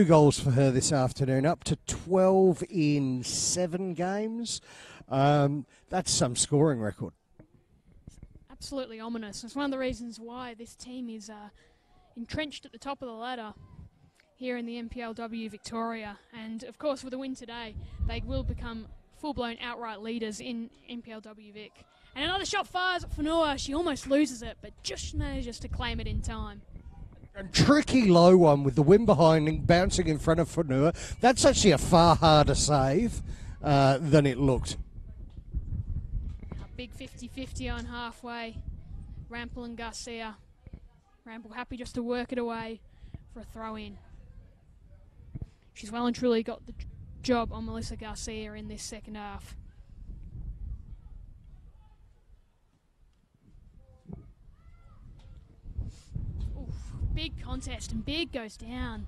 goals for her this afternoon, up to 12 in 7 games. That's some scoring record. Absolutely ominous. It's one of the reasons why this team is entrenched at the top of the ladder here in the NPLW Victoria. And, of course, with a win today, they will become full-blown outright leaders in NPLW Vic. And another shot fires at Fanua. She almost loses it, but just manages to claim it in time. A tricky low one with the wind behind and bouncing in front of Fanua. That's actually a far harder save than it looked. Big 50-50 on halfway. Rampel and Garcia. Rampel happy just to work it away for a throw-in. She's well and truly got the job on Melissa Garcia in this second half. Oof, big contest, and Big goes down.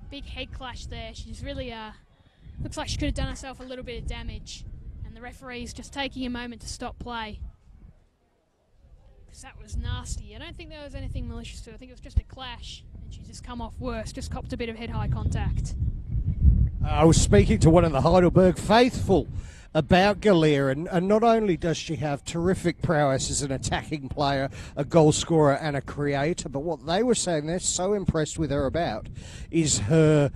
Big head clash there. She's really, looks like she could have done herself a little bit of damage. The referee's just taking a moment to stop play. Because that was nasty. I don't think there was anything malicious to it. I think it was just a clash. And she's just come off worse. Just copped a bit of head-high contact. I was speaking to one of the Heidelberg faithful about Galea, and not only does she have terrific prowess as an attacking player, a goal scorer and a creator, but what they were saying they're so impressed with her about is her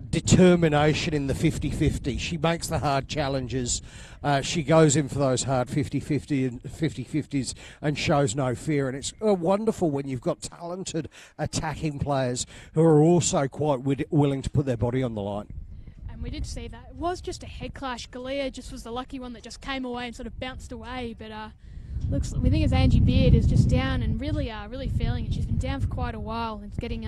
determination in the 50-50. She makes the hard challenges. She goes in for those hard 50-50s and shows no fear. And it's wonderful when you've got talented attacking players who are also quite willing to put their body on the line. And we did see that. It was just a head clash. Galea just was the lucky one that just came away and sort of bounced away. But we think it's Angie Beard is just down and really feeling it. She's been down for quite a while and it's getting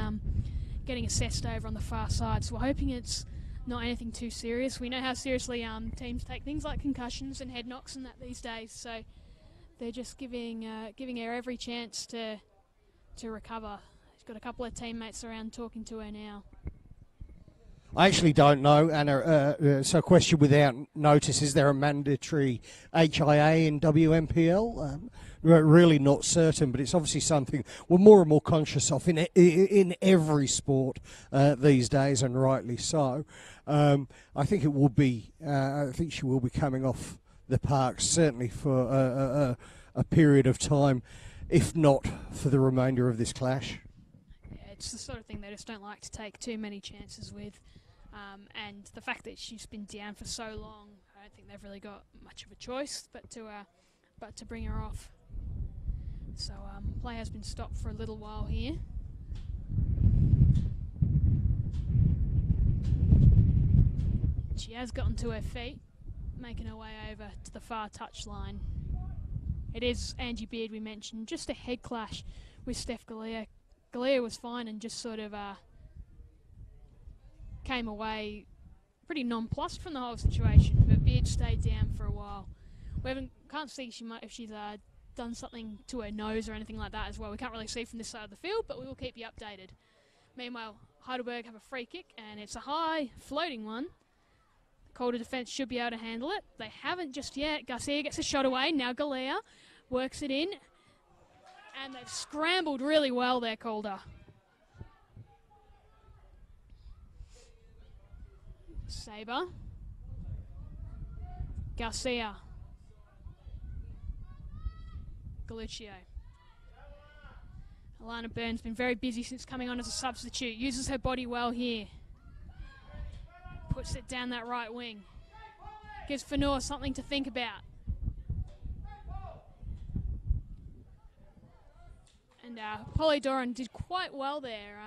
assessed over on the far side. So we're hoping it's not anything too serious. We know how seriously teams take things like concussions and head knocks and that these days. So they're just giving her every chance to recover. She's got a couple of teammates around talking to her now. I actually don't know, Anna. So, question without notice: is there a mandatory HIA in WMPL? Really not certain, but it's obviously something we're more and more conscious of in every sport these days, and rightly so. I think it will be. I think she will be coming off the park certainly for a period of time, if not for the remainder of this clash. It's the sort of thing they just don't like to take too many chances with. And the fact that she's been down for so long, I don't think they've really got much of a choice but to bring her off. So play has been stopped for a little while here. She has gotten to her feet, making her way over to the far touchline. It is Angie Beard we mentioned, just a head clash with Steph Galea. Galea was fine and just sort of came away pretty nonplussed from the whole situation, but Beard stayed down for a while. Can't see if she's done something to her nose or anything like that as well. We can't really see from this side of the field, but we will keep you updated. Meanwhile, Heidelberg have a free kick, and it's a high floating one. The Calder defence should be able to handle it. They haven't just yet. Garcia gets a shot away. Now Galea works it in, and they've scrambled really well there, Calder. Sabre. Garcia. Galuccio. Alana Burns been very busy since coming on as a substitute. Uses her body well here. Puts it down that right wing. Gives Fanor something to think about. And Polly Doran did quite well there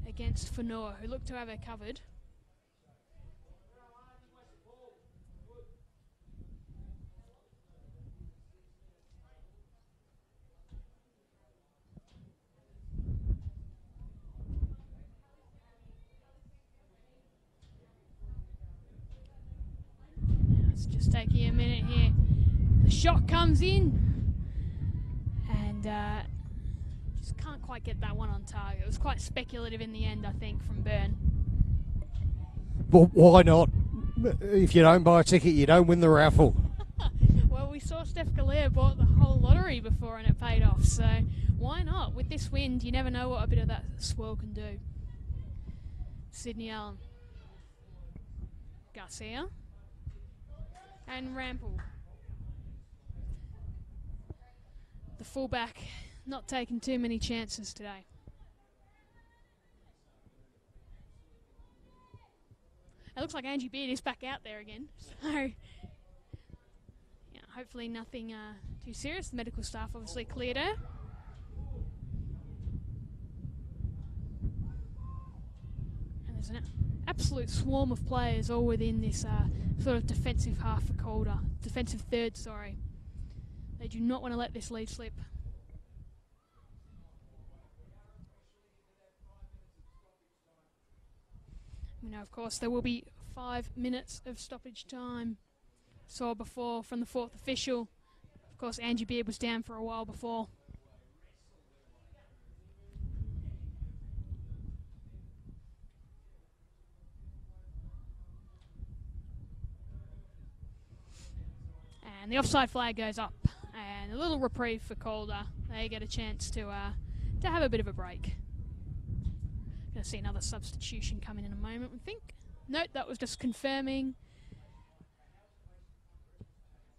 against Fanor, who looked to have her covered. It's just taking a minute here. The shot comes in, and just can't quite get that one on target. It was quite speculative in the end, I think, from Byrne. Well, why not? If you don't buy a ticket, you don't win the raffle. Well, we saw Steph Galea bought the whole lottery before and it paid off, so why not? With this wind, you never know what a bit of that swirl can do. Sydney Allen. Garcia. And Rampel. The fullback not taking too many chances today. It looks like Angie Beard is back out there again. So, yeah, hopefully nothing too serious. The medical staff obviously cleared her. And there's an absolute swarm of players all within this sort of defensive half for Calder. Defensive third, sorry. They do not want to let this lead slip. We know, of course, there will be 5 minutes of stoppage time. Saw before from the fourth official. Of course, Angie Beard was down for a while before. And the offside flag goes up, and a little reprieve for Calder. They get a chance to have a bit of a break. Going to see another substitution come in a moment, we think. Note, that was just confirming.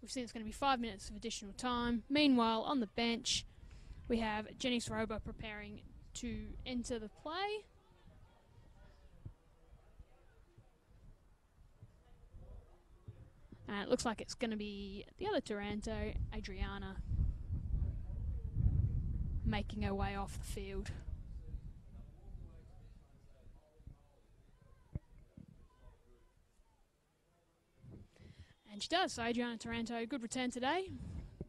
We've seen it's going to be 5 minutes of additional time. Meanwhile, on the bench, we have Jenny Soroba preparing to enter the play. It looks like it's going to be the other Taranto, Adriana, making her way off the field. And she does. So Adriana Taranto, good return today.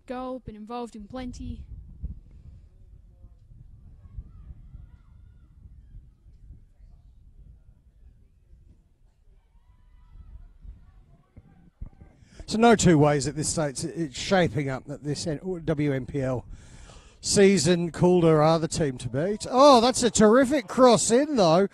Goal, been involved in plenty. So no two ways at this stage. It's shaping up that this WNPL season, Calder are the team to beat. Oh, that's a terrific cross in, though.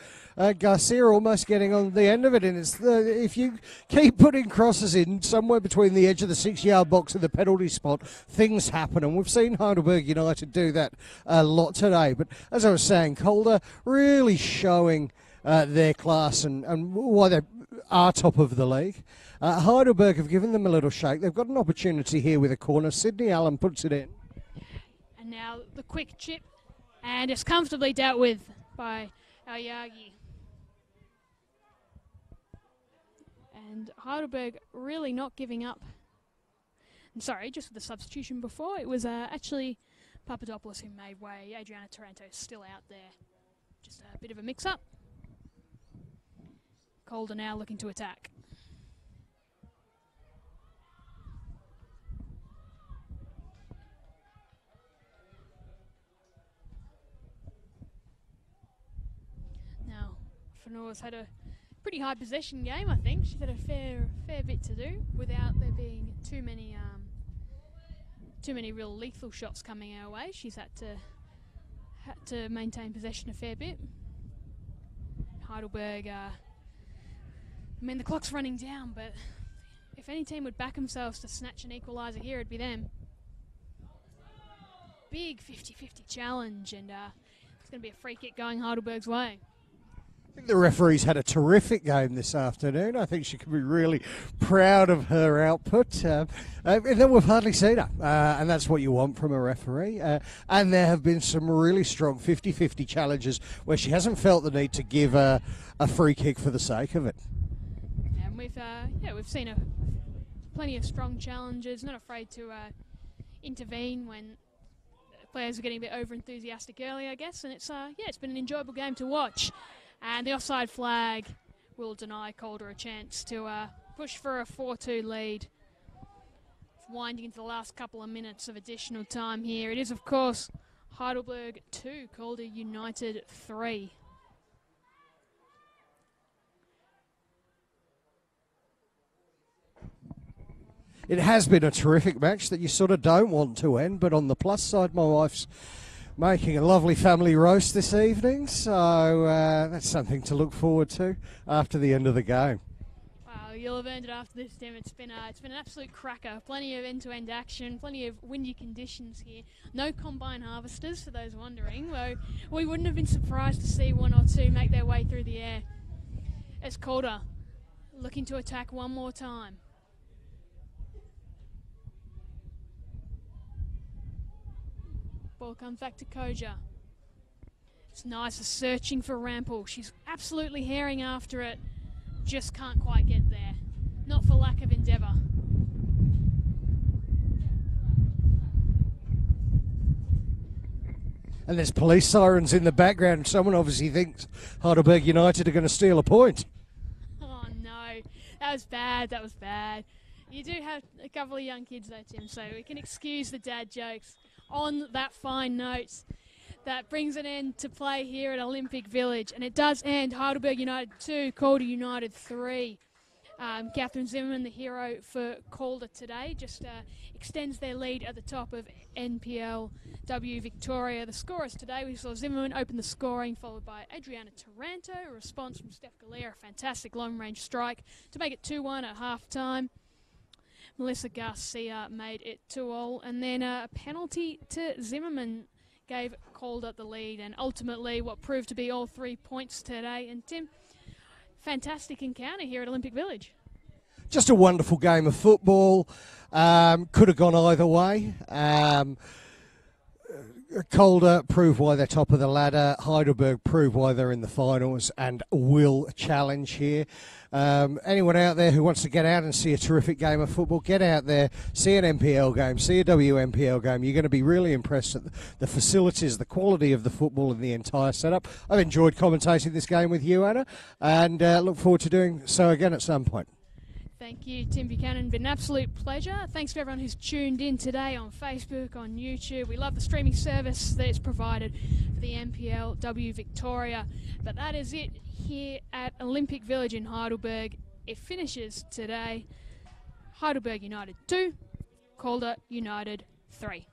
Garcia almost getting on the end of it. And if you keep putting crosses in somewhere between the edge of the 6-yard box and the penalty spot, things happen. And we've seen Heidelberg United do that a lot today. But as I was saying, Calder really showing their class and why they are top of the league. Heidelberg have given them a little shake. They've got an opportunity here with a corner. Sydney Allen puts it in. And now the quick chip, and it's comfortably dealt with by Aoyagi. And Heidelberg really not giving up. I'm sorry, just with the substitution before, it was actually Papadopoulos who made way. Adriana Taranto is still out there. Just a bit of a mix-up. Calder now looking to attack. Now, Fanor's had a pretty high possession game, I think. She's had a fair bit to do without there being too many real lethal shots coming our way. She's had to maintain possession a fair bit. Heidelberg, the clock's running down, but if any team would back themselves to snatch an equaliser here, it'd be them. Big 50-50 challenge, and it's going to be a free kick going Heidelberg's way. I think the referee's had a terrific game this afternoon. I think she can be really proud of her output. And then we've hardly seen her, and that's what you want from a referee. And there have been some really strong 50-50 challenges where she hasn't felt the need to give a free kick for the sake of it. And we've seen plenty of strong challenges, not afraid to intervene when players are getting a bit over-enthusiastic early, I guess. And it's been an enjoyable game to watch. And the offside flag will deny Calder a chance to push for a 4-2 lead. It's winding into the last couple of minutes of additional time here. It is, of course, Heidelberg 2, Calder United 3. It has been a terrific match that you sort of don't want to end, but on the plus side, my wife's making a lovely family roast this evening, so that's something to look forward to after the end of the game. Wow, you'll have earned it after this, Tim. It's been an absolute cracker. Plenty of end-to-end action, plenty of windy conditions here. No combine harvesters, for those wondering. Though we wouldn't have been surprised to see one or two make their way through the air. As Calder looking to attack one more time. Ball comes back to Koja. It's nice, searching for Rampel. She's absolutely herring after it. Just can't quite get there. Not for lack of endeavour. And there's police sirens in the background. Someone obviously thinks Heidelberg United are going to steal a point. Oh no, that was bad. You do have a couple of young kids though, Tim, so we can excuse the dad jokes. On that fine note, that brings an end to play here at Olympic Village, and it does end Heidelberg United 2, Calder United 3. Catherine Zimmerman, the hero for Calder today, just extends their lead at the top of NPLW Victoria. The scorers today, we saw Zimmerman open the scoring, followed by Adriana Taranto, a response from Steph Galea, a fantastic long-range strike to make it 2-1 at half-time. Melissa Garcia made it 2-2, and then a penalty to Zimmerman gave Calder the lead, and ultimately what proved to be all 3 points today. And Tim, fantastic encounter here at Olympic Village. Just a wonderful game of football. Could have gone either way. Calder proved why they're top of the ladder. Heidelberg proved why they're in the finals and will challenge here. Anyone out there who wants to get out and see a terrific game of football, get out there, see an NPL game, see a WNPL game. You're going to be really impressed at the facilities, the quality of the football and the entire setup. I've enjoyed commentating this game with you, Anna, and look forward to doing so again at some point. Thank you, Tim Buchanan. Been an absolute pleasure. Thanks to everyone who's tuned in today on Facebook, on YouTube. We love the streaming service that is provided for the NPLW Victoria. But that is it here at Olympic Village in Heidelberg. It finishes today. Heidelberg United 2, Calder United 3.